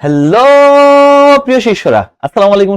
Hello প্রিয় শিষ্যরা, আসসালামু আলাইকুম।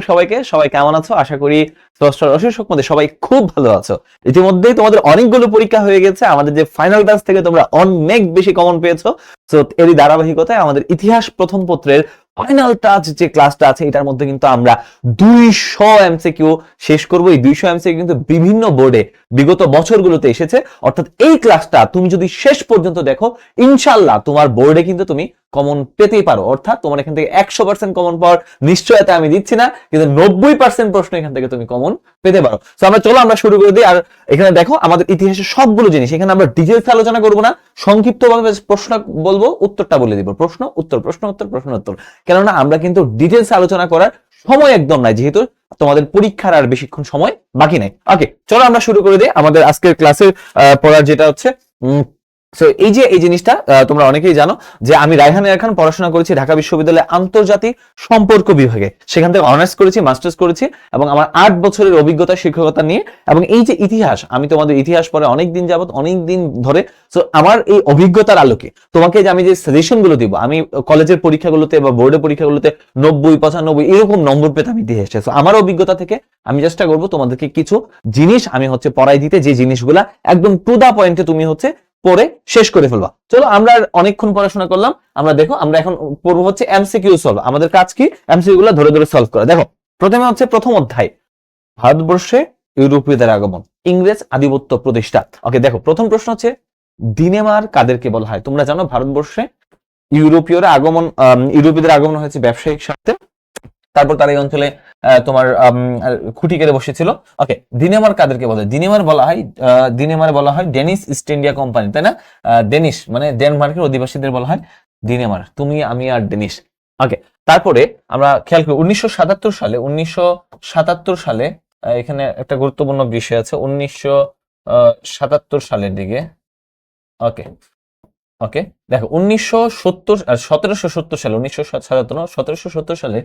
সবাই কেমন আছো? আশা করি স্রষ্টার অশেষ মধ্যে সবাই খুব ভালো আছো। ইতিমধ্যেই তোমাদের অনেকগুলো পরীক্ষা হয়ে গেছে। আমাদের যে ফাইনাল ব্যাচ থেকে তোমরা অনেক বেশি কমন পেয়েছো। তো এরই ধারাবাহিকতায় আমাদের ইতিহাস প্রথম পত্রের ফাইনাল টাচ যে ক্লাসটা আছে, এটার মধ্যে কিন্তু আমরা 200 এমসিকিউ শেষ করবো। এই 200 এমসিকিউ কিন্তু বিভিন্ন বোর্ডে বিগত বছরগুলোতে এসেছে। অর্থাৎ এই ক্লাসটা তুমি যদি শেষ পর্যন্ত দেখো, ইনশাআল্লাহ তোমার বোর্ডে কিন্তু তুমি কমন পেতেই পারো। অর্থাৎ তোমার এখান থেকে 100% কমন পাওয়ার নিশ্চয়তা আমি দিচ্ছি না, কিন্তু 90% প্রশ্ন এখান থেকে তুমি কমন পেতে পারো। তো আমরা শুরু করে দিই। আর এখানে দেখো, আমাদের ইতিহাসের সবগুলো জিনিস এখানে আমরা ডিটেইলস আলোচনা করব না, সংক্ষিপ্তভাবে প্রশ্ন বলবো, উত্তরটা বলে দিব। প্রশ্ন উত্তর, প্রশ্ন উত্তর, প্রশ্ন উত্তর। কেননা আমরা কিন্তু ডিটেইলস আলোচনা করার সময় একদম নাই, যেহেতু তোমাদের পরীক্ষার আর বেশিক্ষণ সময় বাকি নাই। ওকে, চলো আমরা শুরু করে দিই আমাদের আজকের ক্লাসের পড়ার যেটা হচ্ছে এই জিনিসটা তোমরা অনেকেই জানো যে আমি রায়হান এয়ার খান পড়াশোনা করেছি ঢাকা বিশ্ববিদ্যালয়ে আন্তর্জাতিক সম্পর্ক বিভাগে। সেখান থেকে অনার্স করেছি, মাস্টার্স করেছি, এবং আমার 8 বছরের অভিজ্ঞতা শিক্ষকতা নিয়ে। এবং এই যে ইতিহাস, আমি তোমাদের ইতিহাস পড়ে অনেকদিন যাবত, অনেকদিন ধরে। তো আমার এই অভিজ্ঞতার আলোকে তোমাকে যে আমি যে সাজেশন গুলো দিব, আমি কলেজের পরীক্ষাগুলোতে বা বোর্ডের পরীক্ষাগুলোতে 90, 95 এরকম নম্বর পেতে আমি দিয়ে এসেছি। আমার অভিজ্ঞতা থেকে আমি চেষ্টা করবো তোমাদেরকে কিছু জিনিস আমি পড়াই দিতে, যে জিনিসগুলা একদম টু দা পয়েন্টে তুমি পড়ে শেষ করে ফেলবা। চলো, আমরা অনেকক্ষণ পড়াশোনা করলাম। আমরা দেখো, আমরা এখন পড়বো এমসিকিউ সলভ। আমাদের কাজ কি? এমসিকিউ গুলো ধরে ধরে সলভ করা। দেখো, প্রথমে প্রথম অধ্যায়, ভারতবর্ষে ইউরোপীয়দের আগমন, ইংরেজ আধিপত্য প্রতিষ্ঠা। ওকে, দেখো প্রথম প্রশ্ন হচ্ছে দিনেমার কাদেরকে বলা হয়? তোমরা জানো ভারতবর্ষে ইউরোপীয়দের আগমন হয়েছে ব্যবসায়িক স্বার্থে। তারপর তার এই অঞ্চলে তোমার খুঁটি কেটে বসেছিল। ওকে, দিনেমার কাদেরকে বলা হয়? দিনেমার বলা হয় ডেনিশ ইস্ট ইন্ডিয়া কোম্পানি, তাই না? ডেনিশ মানে ডেনমার্কের অধিবাসীদের বলা হয় দিনেমার, তুমি আমি আর ডেনিশ। ওকে, তারপরে আমরা খেয়াল করি 1977 সালে এখানে একটা গুরুত্বপূর্ণ বিষয় আছে। 1977 সালের দিকে, ওকে ওকে দেখো, 1770 সালে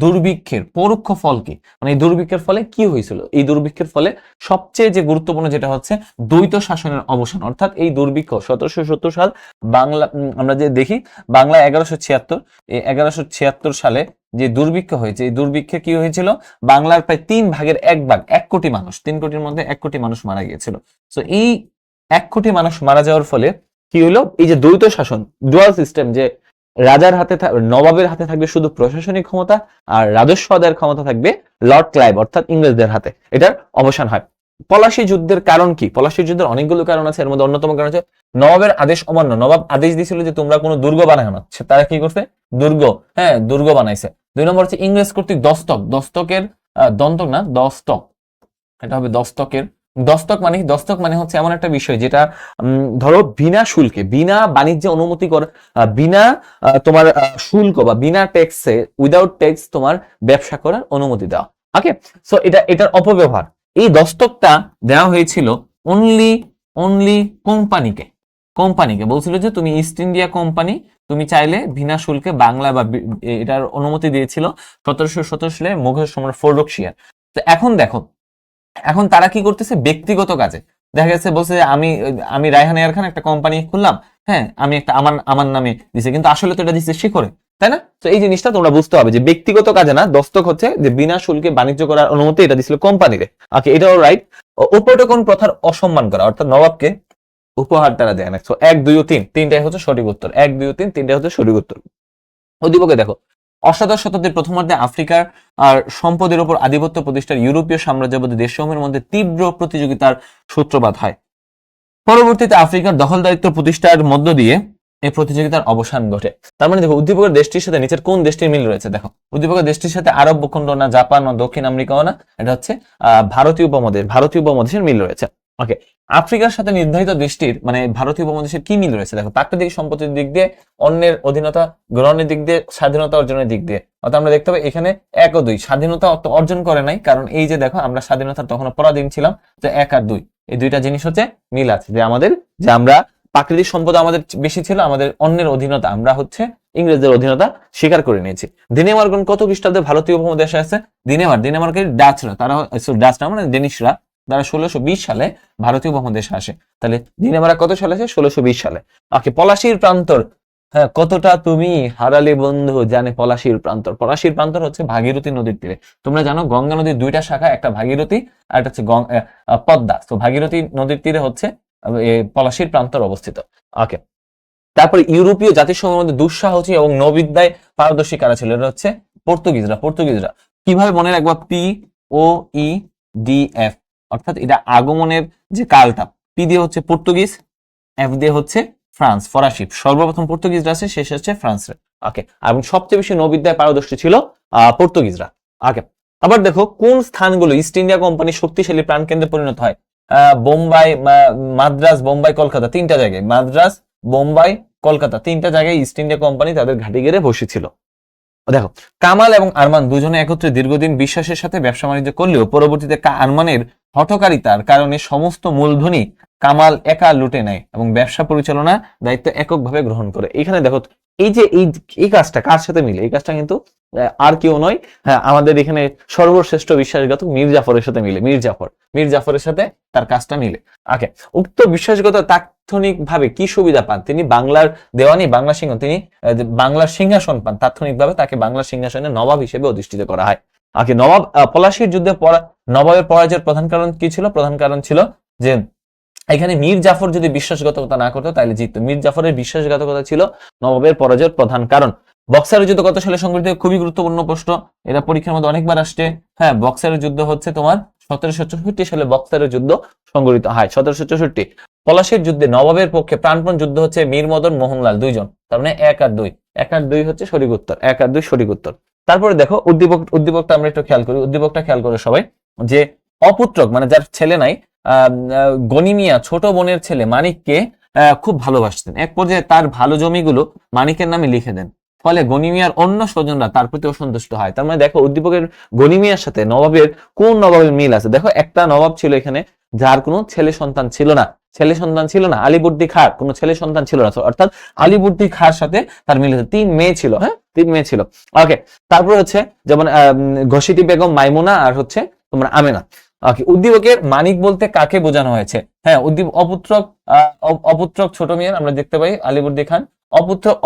দুর্ভিক্ষের পরোক্ষ ফল কি? মানে এই দুর্ভিক্ষের ফলে কি হয়েছিল? এই দুর্ভিক্ষের ফলে সবচেয়ে যে গুরুত্বপূর্ণ যেটা হচ্ছে দ্বৈত শাসনের অবসান। অর্থাৎ এই দুর্ভিক্ষ 1770 সাল, বাংলা আমরা যে দেখি বাংলা 1176, এই 1176 সালে যে দুর্ভিক্ষ হয়েছে, এই দুর্ভিক্ষে কি হয়েছিল? বাংলার প্রায় 3/1 ভাগ, 1 কোটি মানুষ, 3 কোটির মধ্যে 1 কোটি মানুষ মারা গিয়েছিল। তো এই 1 কোটি মানুষ মারা যাওয়ার ফলে কি হলো? এই যে দ্বৈত শাসন, ডুয়াল সিস্টেম, যে রাজার হাতে নবাবের হাতে থাকবে শুধু প্রশাসনিক ক্ষমতা, আর রাজস্ব আদায়ের ক্ষমতা থাকবে লর্ড ক্লাইভ অর্থাৎ ইংরেজদের হাতে, এটার অবসান হয়। পলাশী যুদ্ধের কারণ কি? পলাশী যুদ্ধের অনেকগুলো কারণ আছে, এর মধ্যে অন্যতম কারণ হচ্ছে নবাবের আদেশ অমান্য। নবাব আদেশ দিয়েছিল যে তোমরা কোনো দুর্গ বানায় না, তারা কি করছে? দুর্গ বানাইছে। 2 নম্বর হচ্ছে ইংরেজ কর্তৃক দস্তকের দন্তক না, দস্তক, এটা হবে দস্তক মানে হচ্ছে এমন একটা বিষয় যেটা ধরো বিনা শুল্কে, বিনা বাণিজ্যে অনুমতি করা, বিনা তোমার শুল্ক বা বিনা ট্যাক্সে, উইদাউট ট্যাক্স তোমার ব্যবসা করার অনুমতি দেওয়া। ওকে, সো এটার অপব্যবহার। এই দস্তকটা দেওয়া হয়েছিল অনলি কোম্পানিকে বলছিল যে তুমি ইস্ট ইন্ডিয়া কোম্পানি, তুমি চাইলে বিনা শুল্কে বাংলা বা এটার অনুমতি দিয়েছিল 1717 সালে মুঘল সম্রাট ফররুখ সিয়ার। তো এখন তারা কি করতেছে? ব্যক্তিগত কাজে দেখা গেছে বলছে আমি রায়হান এয়ার খান একটা কোম্পানি খুললাম, হ্যাঁ আমি একটা আমার নামে দিছে, কিন্তু আসলে তো এটা দিচ্ছে শিখরে, তাই না? তো এই জিনিসটা তোমরা বুঝতে হবে যে ব্যক্তিগত কাজে না, দস্তক হচ্ছে যে বিনা শুল্কে বাণিজ্য করার অনুমতি, এটা দিছিল কোম্পানিরে। ওকে, এটাও রাইট। উপটোকন প্রথার অসম্মান করা, অর্থাৎ নবাবকে উপহার তারা দেয় না। 1, 2 ও 3, তিনটাই হচ্ছে সঠিক উত্তর। 1, 2 ও 3, তিনটাই হচ্ছে সঠিক উত্তর। উদ্দীপকে দেখো, অষ্টাদশ শতাব্দীর প্রথমার্ধে আফ্রিকার আর সম্পদের উপর আধিপত্য প্রতিষ্ঠার ইউরোপীয় সাম্রাজ্যবাদী দেশসমূহের মধ্যে তীব্র প্রতিযোগিতার সূত্রপাত হয়। পরবর্তীতে আফ্রিকার দখলদারিত্ব প্রতিষ্ঠার মধ্য দিয়ে এই প্রতিযোগিতার অবসান ঘটে। তার মানে দেখো, উদ্দীপকের দেশটির সাথে নিচের কোন দেশটির মিল রয়েছে? দেখো, উদ্দীপকের দেশটির সাথে আরব ভূখণ্ড না, জাপান না, দক্ষিণ আমেরিকাও না, এটা হচ্ছে ভারতীয় উপমহাদেশের মিল রয়েছে। ওকে, আফ্রিকার সাথে নির্ধারিত দেশটির মানে ভারতীয় উপমহাদেশের কি মিল রয়েছে? দেখো, প্রাকৃতিক সম্পত্তির দিক দিয়ে, অন্যের অধীনতা গ্রহণের দিক দিয়ে, স্বাধীনতা অর্জনের দিক দিয়ে। অর্থাৎ আমরা দেখতে পাই এখানে 1 ও 2, স্বাধীনতা অর্জন করে নাই, কারণ এই যে দেখো আমরা স্বাধীনতার তখন পরাধীন ছিলাম। তো 1 আর 2, এই দুইটা জিনিস মিল আছে, যে আমরা প্রাকৃতিক সম্পদ আমাদের বেশি ছিল, আমাদের অন্যের অধীনতা, আমরা ইংরেজদের অধীনতা স্বীকার করে নিয়েছি। ডেনমার্ক কত খ্রিস্টাব্দে ভারতীয় উপমহাদেশে আছে? ডেনমার্কের ডাচরা, ডাচরা মানে ডেনিশরা, তারা 1620 সালে ভারতীয় উপমহাদেশে আসে। তাহলে ডেনমার্ক কত সালে আসে? 1620 সালে। ওকে, পলাশীর প্রান্তর হ্যাঁ, কতটা তুমি হারালে বন্ধু জানে পলাশীর প্রান্তর। পলাশীর প্রান্তর হচ্ছে ভাগীরথী নদীর তীরে। তোমরা জানো গঙ্গা নদীর দুইটা শাখা, একটা ভাগীরথী আর একটা হচ্ছে পদ্মা। তো ভাগীরথী নদীর তীরে হচ্ছে পলাশীর প্রান্তর অবস্থিত। ওকে, তারপর ইউরোপীয় জাতিসমূহের মধ্যে দুঃসাহসী এবং নৌবিদ্যায় পারদর্শী কারা ছিল? এটা হচ্ছে পর্তুগিজরা। কিভাবে মনে রাখবা? POE DF, অর্থাৎ এটা আগমনের যে কালটা। পি দিয়ে হচ্ছে পর্তুগিজ, এফ দিয়ে হচ্ছে ফ্রান্স, ফরাসি। সর্বপ্রথম পর্তুগিজরা আছে, শেষ হচ্ছে ফ্রান্স। ওকে, এবং সবচেয়ে বেশি নৌবিদ্যায় পারদর্শী ছিল পর্তুগিজরা। ওকে, আবার দেখো কোন স্থানগুলো ইস্ট ইন্ডিয়া কোম্পানির শক্তিশালী প্রাণকেন্দ্রে পরিণত হয়? বোম্বাই, মাদ্রাজ, বোম্বাই, কলকাতা, তিনটা জায়গায়। মাদ্রাজ, বোম্বাই, কলকাতা, তিনটা জায়গায় ইস্ট ইন্ডিয়া কোম্পানি তাদের ঘাঁটি গেড়ে বসেছিল। দেখো, কামাল এবং আরমান দুজনে একত্রে দীর্ঘদিন বিশ্বাসের সাথে ব্যবসা বাণিজ্য করলেও পরবর্তীতে আরমানের হঠকারিতার কারণে সমস্ত মূলধনী কামাল একা লুটে নেয় এবং ব্যবসা পরিচালনার দায়িত্ব এককভাবে গ্রহণ করে। এখানে দেখো, এই যে এই কাজটা কার সাথে মিলে? এই কাজটা কিন্তু আর কেউ নয়, হ্যাঁ, আমাদের এখানে সর্বশ্রেষ্ঠ বিশ্বাসঘাতক মীর জাফরের সাথে মিলে। মীর জাফরের সাথে তার কাজটা মিলে। ওকে, উক্ত বিশ্বাসঘাতক তাৎক্ষণিকভাবে কি সুবিধা পান? তিনি বাংলার দেওয়ানি, তিনি বাংলার সিংহাসন পান। তাৎক্ষণিকভাবে তাকে বাংলার সিংহাসনে নবাব হিসেবে অধিষ্ঠিত করা হয়। আগে নবাব পলাশীর যুদ্ধে নবাবের পরাজয়ের প্রধান কারণ কি ছিল? প্রধান কারণ ছিল যে এখানে মীর জাফর যদি বিশ্বাসঘাতকতা না করতো তাহলে জিততো। মীর জাফরের বিশ্বাসঘাতকতা ছিল নবাবের পরাজয়ের প্রধান কারণ। বক্সারের যুদ্ধ কত সালে সংঘটিত? খুবই গুরুত্বপূর্ণ প্রশ্ন, এটা পরীক্ষার মধ্যে অনেকবার আসছে। হ্যাঁ, বক্সারের যুদ্ধ হচ্ছে তোমার 1764 সালে বক্সারের যুদ্ধ সংঘটিত হয়। 1764। পলাশীর যুদ্ধে নবাবের পক্ষে প্রাণপণ যুদ্ধ হচ্ছে মীর মদন, মোহনলাল, দুইজন। তার মানে 1 আর 2, 1 আর 2 হচ্ছে সঠিক উত্তর। 1 আর 2 সঠিক উত্তর। তারপরে দেখো উদ্দীপকটা আমরা একটু খেয়াল করি। উদ্দীপকটা খেয়াল করে সবাই, যে অপুত্রক মানে যার ছেলে নাই, গনিমিয়া ছোট বোনের ছেলে মানিককে খুব ভালোবাসতেন। এক পর্যায়ে তার ভালো জমিগুলো মানিকের নামে লিখে দেন। ফলে গনিমিয়ার অন্য স্বজনরা তার প্রতি অসন্তুষ্ট হয়। তার মানে দেখো, উদ্দীপকের গনিমিয়ার সাথে নবাবের কোন নবাবের মিল আছে? দেখো, একটা নবাব ছিল এখানে যার কোনো ছেলে সন্তান ছিল না। আলীবর্দী খাঁর কোনো ছেলে সন্তান ছিল না, অর্থাৎ আলীবর্দী খাঁর সাথে তার মিল আছে। 3 মেয়ে ছিল। হ্যাঁ, 3 মেয়ে ছিল। ওকে, তারপর হচ্ছে যেমন ঘসিটি বেগম, মাইমুনা আর হচ্ছে তোমার আমেনা। ওকে, উদ্দীপকের মানিক বলতে কাকে বোঝানো হয়েছে? হ্যাঁ, অপুত্রক ছোট মেয়ের আমরা দেখতে পাই আলীবর্দী খান।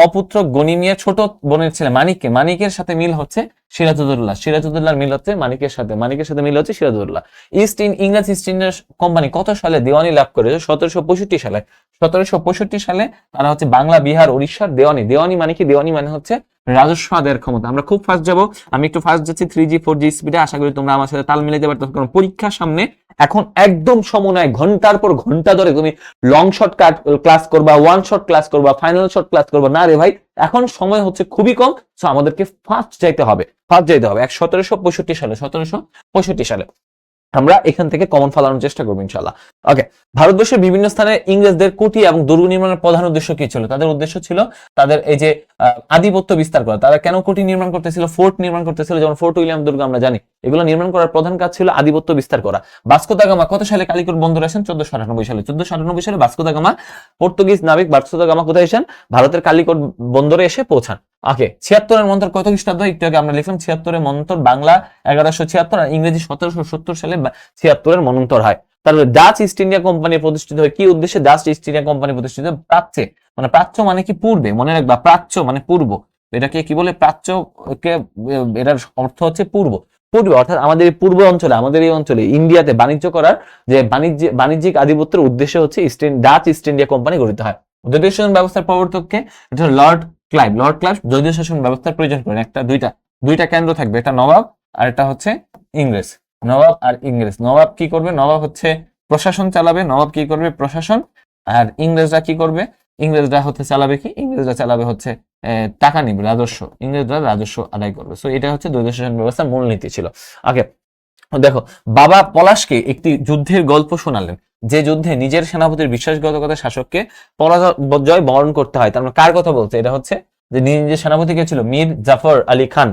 অপুত্রক গনিমিয়া ছোট বোনের ছেলে মানিকের সাথে মিল হচ্ছে সিরাজউদ্দৌলার মিল হচ্ছে মানিকের সাথে মিল হচ্ছে সিরাজউদ্দৌলা। ইংরেজ ইস্ট ইন্ডিয়া কোম্পানি কত সালে দেওয়ানি লাভ করেছে? 1765 সালে। 1765 সালে তারা হচ্ছে বাংলা, বিহার, উড়িষ্যার দেওয়ানি মানে কি? দেওয়ানি মানে হচ্ছে রাজস্ব আদায়ের ক্ষমতা। আমরা খুব ফাস্ট যাব, আমি একটু ফাস্ট যাচ্ছি 3G 4G স্পিডে। আশা করি তোমরা আমার সাথে তাল মিলাতে পারতো, কারণ পরীক্ষার সামনে এখন একদম সময় ঘন্টার পর ঘন্টা ধরে তুমি লং শর্ট ক্লাস করবা, ওয়ান শর্ট ক্লাস করবা, ফাইনাল শর্ট ক্লাস করবা না রে ভাই। এখন সময় হচ্ছে খুবই কম, সো আমাদেরকে ফাস্ট যাইতে হবে। 1765 সালে আমরা এখান থেকে কমন ফলানোর চেষ্টা করবো ইনশাল্লাহ। ওকে, ভারতবর্ষের বিভিন্ন স্থানে ইংরেজদের কুটি এবং দুর্গ নির্মাণের প্রধান উদ্দেশ্য কি ছিল? তাদের উদ্দেশ্য ছিল তাদের এই যে আধিপত্য বিস্তার করা। তারা কেন কুটি নির্মাণ করতেছিল? ফোর্ট নির্মাণ করতেছিল, যেমন ফোর্ট উইলিয়াম দুর্গ আমরা জানি। এগুলো নির্মাণ করার প্রধান কাজ ছিল আধিপত্য বিস্তার করা। ভাস্কো দা গামা কত সালে কালিকট বন্দরে আসেন? 1498 সালে। 1498 সালে ভাস্কো দা গামা, পর্তুগিজ নাবিক ভাস্কো দা গামা কোথায় আসেন? ভারতের কালিকট বন্দরে এসে পৌঁছান। ওকে, 76-এর মন্তর কত খ্রিস্টাব্দ? একটু আগে আমরা লিখলাম 76-এর মন্তর, বাংলা 1176 আর ইংরেজি 1770 সালে 76-এর মনন্তর হয়। তারপরে ডাচ ইস্ট ইন্ডিয়া কোম্পানি প্রতিষ্ঠিত হয় কি উদ্দেশ্যে? ডাচ ইস্ট ইন্ডিয়া কোম্পানি প্রতিষ্ঠিত প্রাচ্যে, মানে প্রাচ্য মানে কি? পূর্বে। মনে রাখবা, প্রাচ্য মানে পূর্ব। এটাকে কি বলে? প্রাচ্যকে, এটার অর্থ হচ্ছে পূর্ব। অর্থাৎ আমাদের এই পূর্ব অঞ্চলে, আমাদের এই অঞ্চলে ইন্ডিয়াতে বাণিজ্য করার যে বাণিজ্যিক আধিপত্যের উদ্দেশ্যে হচ্ছে ডাচ ইস্ট ইন্ডিয়া কোম্পানি গঠিত হয়। দ্বৈত শাসন ব্যবস্থার প্রবর্তককে? এটা লর্ড ক্লাইভ দ্বৈত শাসন ব্যবস্থার প্রয়োজন করেন। দুইটা কেন্দ্র থাকবে, এটা নবাব আর এটা হচ্ছে ইংরেজ। নবাব কি করবে? নবাব হচ্ছে প্রশাসন চালাবে। প্রশাসন। আর ইংরেজরা কি করবে? ইংরেজরা চালাবে হচ্ছে টাকা নিবে, রাজস্ব। ইংরেজরা রাজস্ব আদায় করবে। সো এটা হচ্ছে দ্বৈত শাসন ব্যবস্থার মূলনীতি ছিল। আগে দেখো, বাবা পলাশকে একটি যুদ্ধের গল্প শোনালেন, যে যুদ্ধে নিজের সেনাপতির বিশ্বাসঘাতকতা শাসককে পরাজয় বরণ করতে হয়। তার মানে কার কথা বলছে? এটা হচ্ছে যে নিজের সেনাপতি কে ছিল? মীর জাফর আলী খান।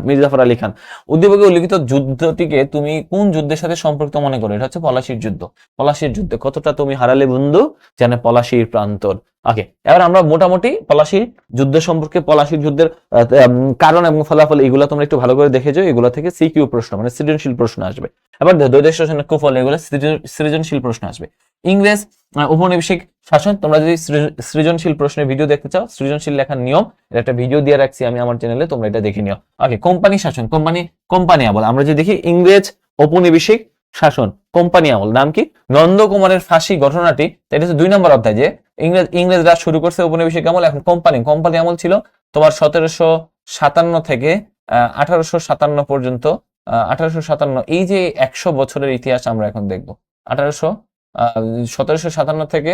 উদ্দীপকে উল্লিখিত যুদ্ধটিকে তুমি কোন যুদ্ধের সাথে সম্পর্কিত মনে করো? এটা হচ্ছে পলাশীর যুদ্ধে কতটা তুমি হারালে বন্ধু জানে পলাশীর প্রান্তর। ওকে, এবার আমরা মোটামুটি পলাশী যুদ্ধ সম্পর্কে, পলাশীর যুদ্ধের কারণ এবং ফলাফল এগুলো তোমরা একটু ভালো করে দেখে যাও। এগুলো থেকে সিকিউ প্রশ্ন মানে সৃজনশীল প্রশ্ন আসবে। এবার দ্বৈত শাসনের কুফল, এগুলো সৃজনশীল প্রশ্ন আসবে। ইংরেজ উপনিবেশিক শাসন, তোমরা যদি সৃজনশীল প্রশ্নের ভিডিও দেখতে চাও, সৃজনশীল লেখার নিয়ম, এটা একটা ভিডিও দিয়ে রাখছি আমি আমার চ্যানেলে, তোমরা এটা দেখে নিও। ওকে, কোম্পানি শাসন, কোম্পানি আমল, আমরা যদি দেখি ইংরেজ ঔপনিবেশিক শাসন কোম্পানি আমল, নাম কি? নন্দকুমারের ফাঁসি ঘটনাটি, এটা হচ্ছে 2 নম্বর অধ্যায়, যে ইংরেজরা শুরু করছে ঔপনিবেশিক আমল, এখন কোম্পানি আমল ছিল তোমার 1757 থেকে 1857 পর্যন্ত। 1857, এই যে 100 বছরের ইতিহাস আমরা এখন দেখবো। 1757 থেকে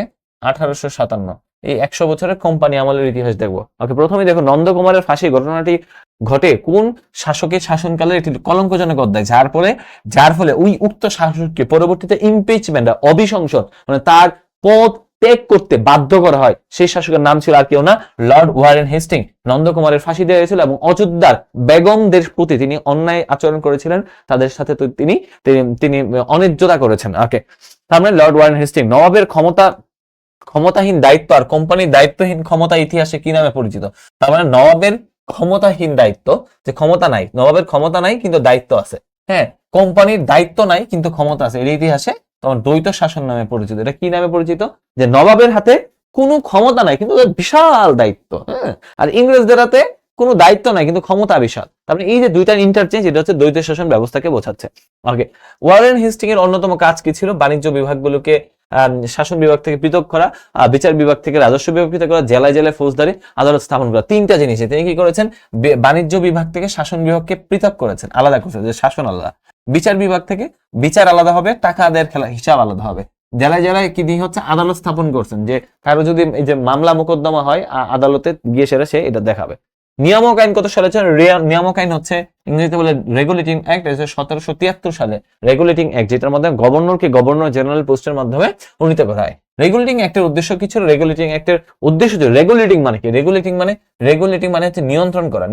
1857, এই 100 বছরের কোম্পানি আমলের ইতিহাস দেখবো। ওকে, প্রথমে দেখো নন্দকুমারের ফাঁসি ঘটনাটি ঘটে কোন শাসকের শাসনকালের একটি কলঙ্কজনক অধ্যায়, যার ফলে ওই উক্ত শাসককে পরবর্তীতে ইমপিচমেন্ট, অভিশংসন, মানে তার পদ ত্যাগ করতে বাধ্য করা হয়। সেই শাসকের নাম ছিল আর কেউ না, লর্ড ওয়ারেন হেস্টিং। নন্দকুমারের ফাঁসি দেওয়া হয়েছিল এবং অযোধ্যার বেগমদের প্রতি তিনি অন্যায় আচরণ করেছিলেন, তাদের সাথে তিনি অন্যায্যতা করেছেন। ওকে, তার মানে লর্ড ওয়ারেন হেস্টিং। নবাবের ক্ষমতাহীন দায়িত্ব আর কোম্পানির দায়িত্বহীন ক্ষমতা ইতিহাসে কি নামে পরিচিত? তার মানে নবাবের ক্ষমতাহীন দায়িত্ব, যে ক্ষমতা নাই, নবাবের ক্ষমতা নাই কিন্তু দায়িত্ব আছে। হ্যাঁ, কোম্পানির দায়িত্ব নাই কিন্তু ক্ষমতা আছে, এর ইতিহাসে তোমার দ্বৈত শাসন নামে পরিচিত। এটা কি নামে পরিচিত? যে নবাবের হাতে কোনো ক্ষমতা নাই কিন্তু বিশাল দায়িত্ব। হ্যাঁ, আর ইংরেজদের হাতে কোনো দায়িত্ব নাই কিন্তু ক্ষমতা বিশাল। তারপরে এই যে দুইটার ইন্টারচেঞ্জ, এটা হচ্ছে দ্বৈত শাসন ব্যবস্থাকে বোঝাচ্ছে। ওকে, ওয়ারেন হেস্টিং এর অন্যতম কাজ কি ছিল? বাণিজ্য বিভাগগুলোকে শাসন বিভাগ থেকে পৃথক করা, বিচার বিভাগ থেকে রাজস্ব বিভাগ পৃথক করা, জেলায় জেলায় ফৌজদারি আদালত স্থাপন করা। 3টা জিনিসে তিনি কি করেছেন? বাণিজ্য বিভাগ থেকে শাসন বিভাগকে পৃথক করেছেন, আলাদা করেছেন, যে শাসন আলাদা। বিচার বিভাগ থেকে বিচার আলাদা হবে, টাকা আদায়ের হিসাব আলাদা হবে। জেলায় জেলায় কি দিয়ে হচ্ছে? আদালত স্থাপন করছেন, যে কারো যদি এই যে মামলা মোকদ্দমা হয় আদালতে গিয়ে সেটা সে এটা দেখাবে। নিয়ামক আইন কত সালে? নিয়ামক আইন হচ্ছে ইংরেজিতে বলে রেগুলেটিং অ্যাক্ট, 1773 সালে রেগুলেটিং অ্যাক্ট, যেটার মাধ্যমে গভর্নরকে গভর্নর জেনারেল পোস্টের মাধ্যমে উন্নীত করা হয়। রেগুলেটিং অ্যাক্টের উদ্দেশ্য কি ছিল? রেগুলেটিং অ্যাক্টের উদ্দেশ্য ছিল, রেগুলেটিং মানে কি? রেগুলেটিং মানে হচ্ছে নিয়ন্ত্রণ করা।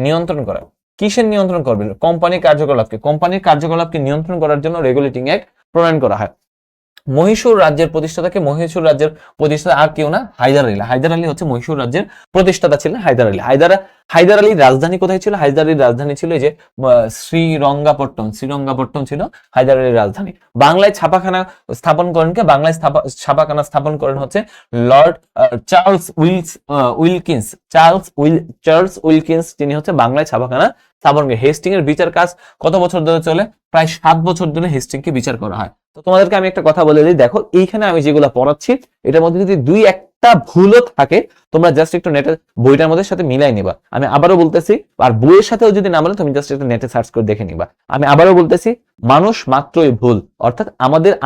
নিয়ন্ত্রণ করা কিসের নিয়ন্ত্রণ করবে? কোম্পানির কার্যকলাপকে নিয়ন্ত্রণ করার জন্য রেগুলেটিং অ্যাক্ট প্রণয়ন করা হয়। মহীশূর রাজ্যের প্রতিষ্ঠাতা আর কেউ না, হায়দার আলী হচ্ছে মহীশূর রাজ্যের প্রতিষ্ঠাতা ছিলেন। হায়দার আলীর রাজধানী কোথায় ছিল? হায়দার আলীর রাজধানী ছিল যে শ্রীরঙ্গাপট্টম ছিল হায়দার আলীর রাজধানী। বাংলায় ছাপাখানা স্থাপন করেন কে? বাংলায় ছাপাখানা স্থাপন করেন হচ্ছে লর্ড চার্লস উইলকিন্স। তিনি হচ্ছে বাংলায় ছাপাখানা স্থাপন করেন। হেস্টিং এর বিচার কাজ কত বছর ধরে চলে? প্রায় 7 বছর ধরে হেস্টিংকে বিচার করা হয়। তো তোমাদেরকে আমি একটা কথা বলে দিই, দেখো এইখানে আমি যেগুলো পড়াচ্ছি এটার মধ্যে যদি 2-1টা ভুলও থাকে, তোমরা জাস্ট একটু নেটে বইটার মধ্যে সাথে মিলাই নিবা। আমি আবারও বলতেছি, আর বইয়ের সাথেও যদি না মিলে তুমি জাস্ট একটু নেটে সার্চ করে দেখে নিবা। আমি আবারও বলতেছি, মানুষ মাত্রই ভুল, অর্থাৎ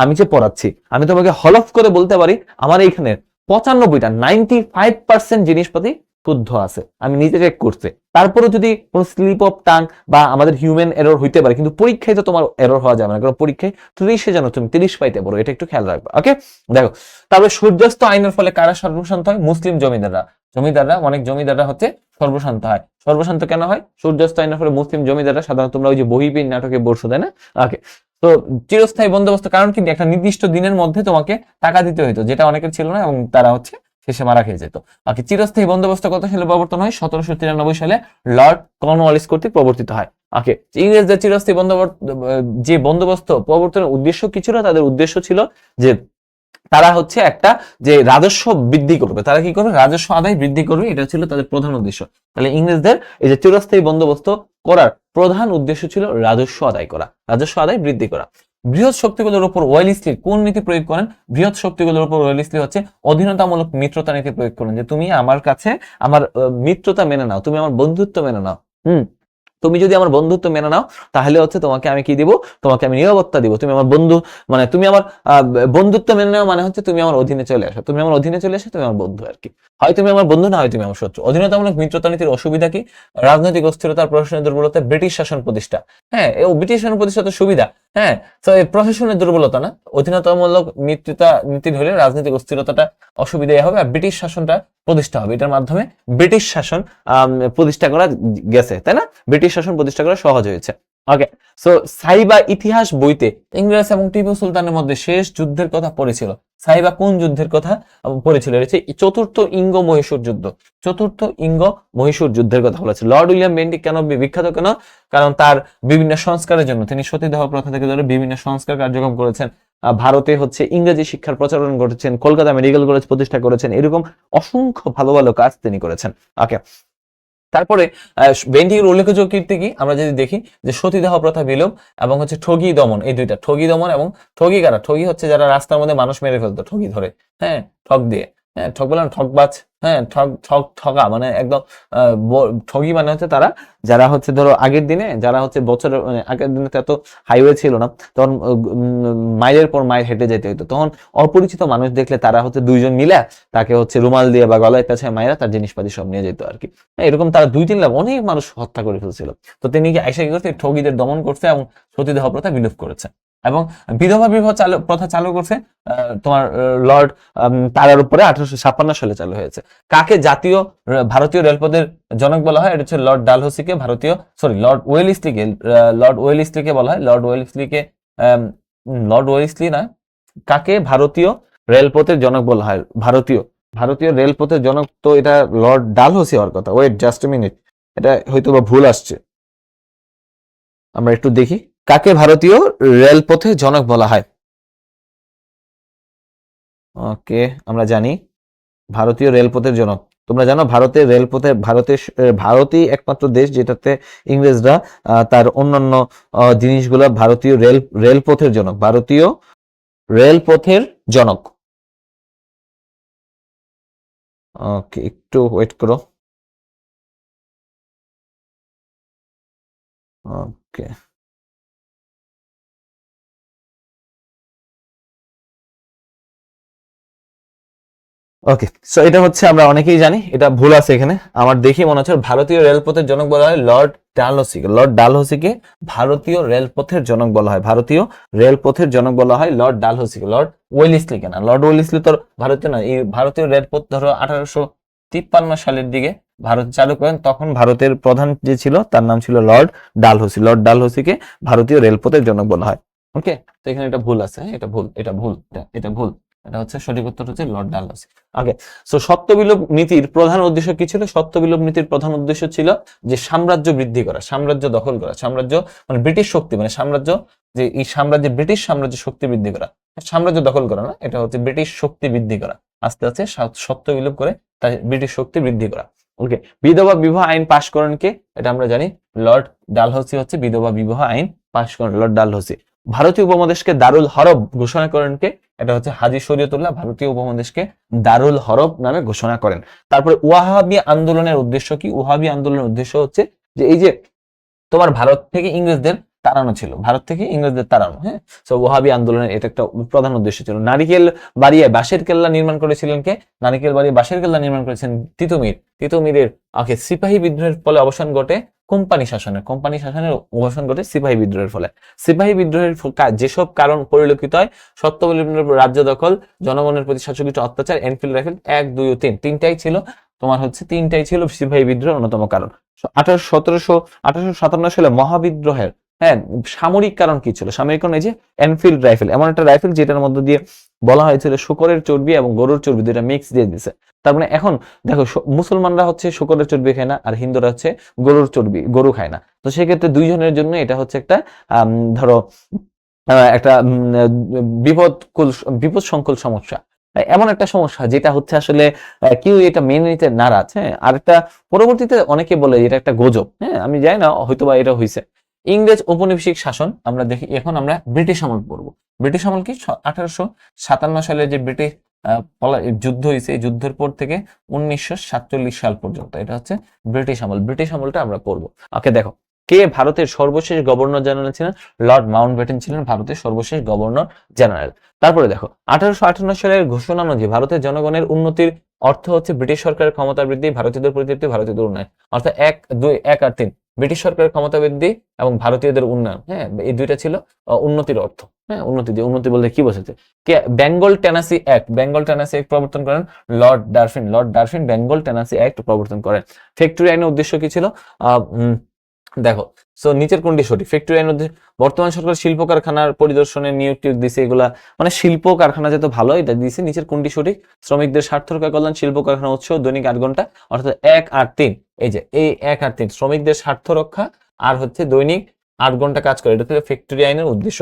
আমি যে পড়াচ্ছি, আমি তোমাকে হলফ করে বলতে পারি আমার এইখানে 95% জিনিসপাতি শুদ্ধ আছে, আমি নিজে চেক করছি। তারপরে যদি কোনো স্লিপ অফ টাং বা আমাদের হিউম্যান এরর হইতে পারে, কিন্তু পরীক্ষায় তো তোমার এরর হওয়া যাবে না, কারণ পরীক্ষায় 30-এ যেন তুমি 30 পাইতে পারো, এটা একটু খেয়াল রাখবে। ওকে, দেখো তারপরে সূর্যাস্ত আইনের ফলে কারা সর্বশান্ত হয়? মুসলিম জমিদাররা অনেক জমিদাররা হচ্ছে সর্বশান্ত হয়। সর্বশান্ত কেন হয়? সূর্যাস্ত আইনের ফলে মুসলিম জমিদাররা, সাধারণত তোমরা ওই যে বহিবীর নাটকে বর্ষ দেয় না। ওকে, তো চিরস্থায়ী বন্দোবস্ত, কারণ কিন্তু একটা নির্দিষ্ট দিনের মধ্যে তোমাকে টাকা দিতে হইতো, যেটা অনেকের ছিল না, এবং তারা হচ্ছে শেষে মারা খেয়ে যেত। ওকে, চিরস্থায়ী বন্দোবস্ত কত সালে প্রবর্তন হয়? 1793 সালে লর্ড কর্নওয়ালিস কর্তৃক প্রবর্তিত হয়। ওকে, ইংরেজদের চিরস্থায়ী বন্দোবস্ত প্রবর্তনের উদ্দেশ্য কি ছিল? তাদের উদ্দেশ্য ছিল যে তারা হচ্ছে একটা যে রাজস্ব বৃদ্ধি করবে। তারা কি করবে? রাজস্ব আদায় বৃদ্ধি করবে, এটা ছিল তাদের প্রধান উদ্দেশ্য। তাহলে ইংরেজদের এই যে চিরস্থায়ী বন্দোবস্ত করার প্রধান উদ্দেশ্য ছিল রাজস্ব আদায় বৃদ্ধি করা। বৃহৎ শক্তিগুলোর উপর ওয়েলেসলি কোন নীতি প্রয়োগ করেন? বৃহৎ শক্তিগুলোর উপর ওয়েলেসলি হচ্ছে অধীনতামূলক মিত্রতা নীতি প্রয়োগ করেন, যে তুমি আমার কাছে আমার মিত্রতা মেনে নাও, তুমি আমার বন্ধুত্ব মেনে নাও। তুমি যদি আমার বন্ধুত্ব মেনে নাও, তাহলে হচ্ছে তোমাকে আমি কি দিব? তোমাকে আমি নিরাপত্তা দিব। তুমি আমার বন্ধু, মানে তুমি আমার বন্ধুত্ব মেনে নাও, মানে হচ্ছে তুমি আমার অধীনে চলে আসো। তুমি আমার বন্ধু আর কি। হয় তুমি আমার বন্ধু, না হয় তুমি আমার শত্রু। অধীনতামূলক মিত্রতা নীতির অসুবিধা কি? রাজনৈতিক অস্থিরতার প্রশাসনের দুর্বলতা, ব্রিটিশ শাসন প্রতিষ্ঠা। হ্যাঁ, এই ব্রিটিশ শাসন প্রতিষ্ঠা তো সুবিধা। হ্যাঁ, তো এই প্রশাসনের দুর্বলতা না, অধীনতামূলক মিত্রতা নীতির হলে রাজনৈতিক অস্থিরতাটা অসুবিধাই হবে, আর ব্রিটিশ শাসনটা প্রতিষ্ঠা হবে। এটার মাধ্যমে ব্রিটিশ শাসন প্রতিষ্ঠা করা গেছে, তাই না? ব্রিটিশ শাসন প্রতিষ্ঠা করা সহজ হয়েছে। ওকে, সো সাইবা ইতিহাস বইতে ইংরেজ এবং টিপু সুলতানের মধ্যে শেষ যুদ্ধের কথা পড়েছিল। সাহিবা কোন যুদ্ধের কথা বলেছিল? এটা হচ্ছে চতুর্থ ইঙ্গ মহীশূর যুদ্ধ। চতুর্থ ইঙ্গ মহীশূর যুদ্ধের কথা বলেছে। লর্ড উইলিয়াম বেন্টিক কেন বিখ্যাত কেন? কারণ তার বিভিন্ন সংস্কারের জন্য তিনি সতীদাহ প্রথা থেকে ধরে বিভিন্ন সংস্কার কার্যক্রম করেছেন। ভারতে হচ্ছে ইংরেজি শিক্ষার প্রচলন করেছেন, কলকাতা মেডিকেল কলেজ প্রতিষ্ঠা করেছেন, এরকম অসংখ্য ভালো ভালো কাজ তিনি করেছেন। ওকে, তারপরে বেন্টিকের উল্লেখযোগ্য কীর্তি কি আমরা যদি দেখি যে সতীদাহ প্রথা বিলোপ এবং হচ্ছে ঠগি দমন, এই দুইটা, ঠগি দমন এবং ঠগি কারা? ঠগি হচ্ছে যারা রাস্তার মধ্যে মানুষ মেরে ফেলতো ঠগি ধরে, হ্যাঁ, ঠগ দিয়ে, হ্যাঁ, ঠগ বললাম ঠগবাজ, হ্যাঁ, ঠগা মানে একদম ঠগি মানে হচ্ছে তারা যারা হচ্ছে ধরো আগের দিনে যারা হচ্ছে বছরের আগের দিনে এত হাইওয়ে ছিল না, তখন মাইলের পর মাইল হেঁটে যেতে হতো, তখন অপরিচিত মানুষ দেখলে তারা হচ্ছে দুইজন মিলে তাকে হচ্ছে রুমাল দিয়ে বা গলায় পেঁচায় মায়েরা তার জিনিসপাতি সব নিয়ে যেত আর কি। এরকম তারা 2-3 লাখ অনেক মানুষ হত্যা করে ফেলছিল। তো তিনি কি আইসা কি করছে? ঠগীদের দমন করছে এবং সতীদাহ প্রথা বিলোপ করেছে এবং বিধবা বিবাহ প্রথা চালু করছে তোমার লর্ড তারার উপরে 1856 সালে চালু হয়েছে। কাকে জাতীয় ভারতীয় রেলপথের জনক বলা হয়? এটা হচ্ছে লর্ড ডালহৌসিকে লর্ড ওয়েলিসলিকে বলা হয়। লর্ড ওয়েলিসলি না, কাকে ভারতীয় রেলপথের জনক বলা হয়? ভারতীয় রেলপথের জনক তো এটা লর্ড ডালহৌসি হওয়ার কথা। ওয়েট জাস্ট এ মিনিট, এটা হয়তো বা ভুল আসছে, আমরা একটু দেখি কাকে ভারতীয় রেলপথের জনক বলা হয়। ওকে, আমরা জানি ভারতীয় রেলপথের জনক, তোমরা জানো ভারতের ভারতই একমাত্র দেশ যেটাতে ইংরেজরা তার অন্যান্য জিনিসগুলো ভারতীয় রেলপথের জনক, ভারতীয় রেলপথের জনক। ওকে, একটু ওয়েট করো। ওকে, ওকে, সো এটা হচ্ছে আমরা অনেকেই জানি, এটা ভুল আছে এখানে আমার দেখি মনে হচ্ছে। ভারতীয় রেলপথের জনক বলা হয় লর্ড ডালহৌসিকে। লর্ড ডালহৌসিকে ভারতীয় রেলপথের জনক বলা হয়। ভারতীয় রেলপথের জনক বলা হয় লর্ড ডালহৌসিকে। লর্ড ওয়েলিসলিকে না। লর্ড ওয়েলিসলি তো ভারতীয় না। এই ভারতীয় রেলপথ ধরো 1853 সালের দিকে ভারত চালু করেন, তখন ভারতের প্রধান যে ছিল তার নাম ছিল লর্ড ডালহৌসি। লর্ড ডালহৌসিকে ভারতীয় রেলপথের জনক বলা হয়। ওকে, তো এখানে এটা ভুল আছে, এটা ভুল, এটা ভুল, এটা ভুল। এটা হচ্ছে সঠিক উত্তর হচ্ছে লর্ড ডালহৌসি। ওকে, সো সত্য বিলোপ নীতির প্রধান উদ্দেশ্য কি ছিল? সত্য বিলোপ নীতির প্রধান উদ্দেশ্য ছিল যে সাম্রাজ্য বৃদ্ধি করা, সাম্রাজ্য দখল করা, সাম্রাজ্য মানে ব্রিটিশ শক্তি, মানে সাম্রাজ্য, যে এই সাম্রাজ্যে ব্রিটিশ সাম্রাজ্য শক্তি বৃদ্ধি করা, সাম্রাজ্য দখল করা না, এটা হচ্ছে ব্রিটিশ শক্তি বৃদ্ধি করা, আস্তে আস্তে সত্য বিলোপ করে তাই ব্রিটিশ শক্তি বৃদ্ধি করা। ওকে, বিধবা বিবাহ আইন পাশ করেন কে? এটা আমরা জানি লর্ড ডালহৌসি হচ্ছে বিধবা বিবাহ আইন পাশ করেন, লর্ড ডালহৌসি। ভারতীয় উপমহাদেশকে দারুল হরব ঘোষণা করেন কে? এটা হচ্ছে হাজী শরীয়তুল্লাহ ভারতীয় উপমহাদেশকে দারুল হরব নামে ঘোষণা করেন। তারপরে ওয়াহাবি আন্দোলনের উদ্দেশ্য কি? ওয়াহাবি আন্দোলনের উদ্দেশ্য হচ্ছে যে এই যে তোমার ভারত থেকে ইংরেজদের তাড়ানো ছিল, ভারত থেকে ইংরেজদের তাড়ানো, হ্যাঁ। সো ওয়াহাবি আন্দোলনের এটা একটা প্রধান উদ্দেশ্য ছিল। নারিকেল বাড়িয়ে বাঁশের কেল্লা নির্মাণ করেছিলেন কে? নারিকেল বাড়িয়ে বাঁশের কেল্লা নির্মাণ করেছেন তিতুমিরের সিপাহী বিদ্রোহের ফলে অবসান ঘটে কোম্পানি শাসনের অবসান ঘটে সিপাহী বিদ্রোহের ফলে। সিপাহী বিদ্রোহের যেসব কারণ পরিলক্ষিত হয়: সত্য রাজ্য দখল, জনগণের প্রতি শাসকীয় অত্যাচার, এনফিল্ড রাইফেল 1, 2 ও 3, তিনটাই ছিল সিপাহী বিদ্রোহের অন্যতম কারণ। 1857 সালে মহাবিদ্রোহের, হ্যাঁ, সামরিক কারণ কি ছিল? সামরিক কারণ এই যে এনফিল্ড রাইফেল, এমন একটা রাইফেল যেটার মধ্যে দিয়ে বলা হয়েছিল শুকরের চর্বি এবং গরুর চর্বি দুইটা মিক্স দিয়ে দিছে। তার মানে এখন দেখো মুসলমানরা হচ্ছে শুকরের চর্বি খায় না, আর হিন্দুরা হচ্ছে গরু খায় না। তো সেক্ষেত্রে দুইজনের জন্য এটা হচ্ছে একটা ধরো একটা বিপদ সংকুল সমস্যা, এমন একটা সমস্যা যেটা হচ্ছে আসলে কেউ এটা মেনে নিতে নারাজ। হ্যাঁ, আর একটা পরবর্তীতে অনেকে বলে এটা একটা গুজব। হ্যাঁ, আমি জানি না, হয়তোবা এটা হয়েছে। ইংরেজ ঔপনিবেশিক শাসন আমরা দেখি, এখন আমরা ব্রিটিশ আমল পড়বো। ব্রিটিশ আমল কি? 1857 সালে যে ব্রিটিশ যুদ্ধ হয়েছে, এই যুদ্ধের পর থেকে 1947 সাল পর্যন্ত এটা হচ্ছে ব্রিটিশ আমল। ব্রিটিশ আমলটা আমরা পড়বো। ওকে, দেখো কে ভারতের সর্বশেষ গভর্নর জেনারেল ছিলেন? লর্ড মাউন্টব্যাটেন ছিলেন ভারতের সর্বশেষ গভর্নর জেনারেল। তারপরে দেখো 1858 সালের ঘোষণা অনুযায়ী ভারতের জনগণের উন্নতির অর্থ হচ্ছে ব্রিটিশ সরকারের ক্ষমতা বৃদ্ধি, ভারতীয়দের পরিতৃপ্তি, ভারতীয়দের উন্নয়ন। অর্থাৎ 1, 2, 1 আর 3, ব্রিটিশ সরকারের ক্ষমতা বৃদ্ধি এবং ভারতীয়দের উন্নয়ন। হ্যাঁ, এই দুইটা ছিল উন্নতির অর্থ। হ্যাঁ, উন্নতি বলতে কি বোঝাচ্ছে? কে বেঙ্গল টেনাসি অ্যাক্ট প্রবর্তন করেন লর্ড ডারফিন। বেঙ্গল টেনাসি অ্যাক্ট প্রবর্তন করেন। ফ্যাক্টরি আইনের উদ্দেশ্য কি ছিল? দেখো, সো নিচের কোনটি সঠিক? ফ্যাক্টরি আইন বর্তমান সরকার শিল্প কারখানার পরিদর্শনে নিয়োগ টিয়োগ দিছে, এগুলা মানে শিল্প কারখানা যত ভালো এটা দিছে। নিচের কোনটি সঠিক? শ্রমিকদের স্বার্থ রক্ষা কল্যাণ শিল্প কারখানা উৎস দৈনিক 8 ঘন্টা, অর্থাৎ 1 আর 3। এই যে এই 1 আর 3 শ্রমিকদের স্বার্থ রক্ষা আর হচ্ছে দৈনিক 8 ঘন্টা কাজ করে, এটা হচ্ছে ফ্যাক্টরি আইনের উদ্দেশ্য।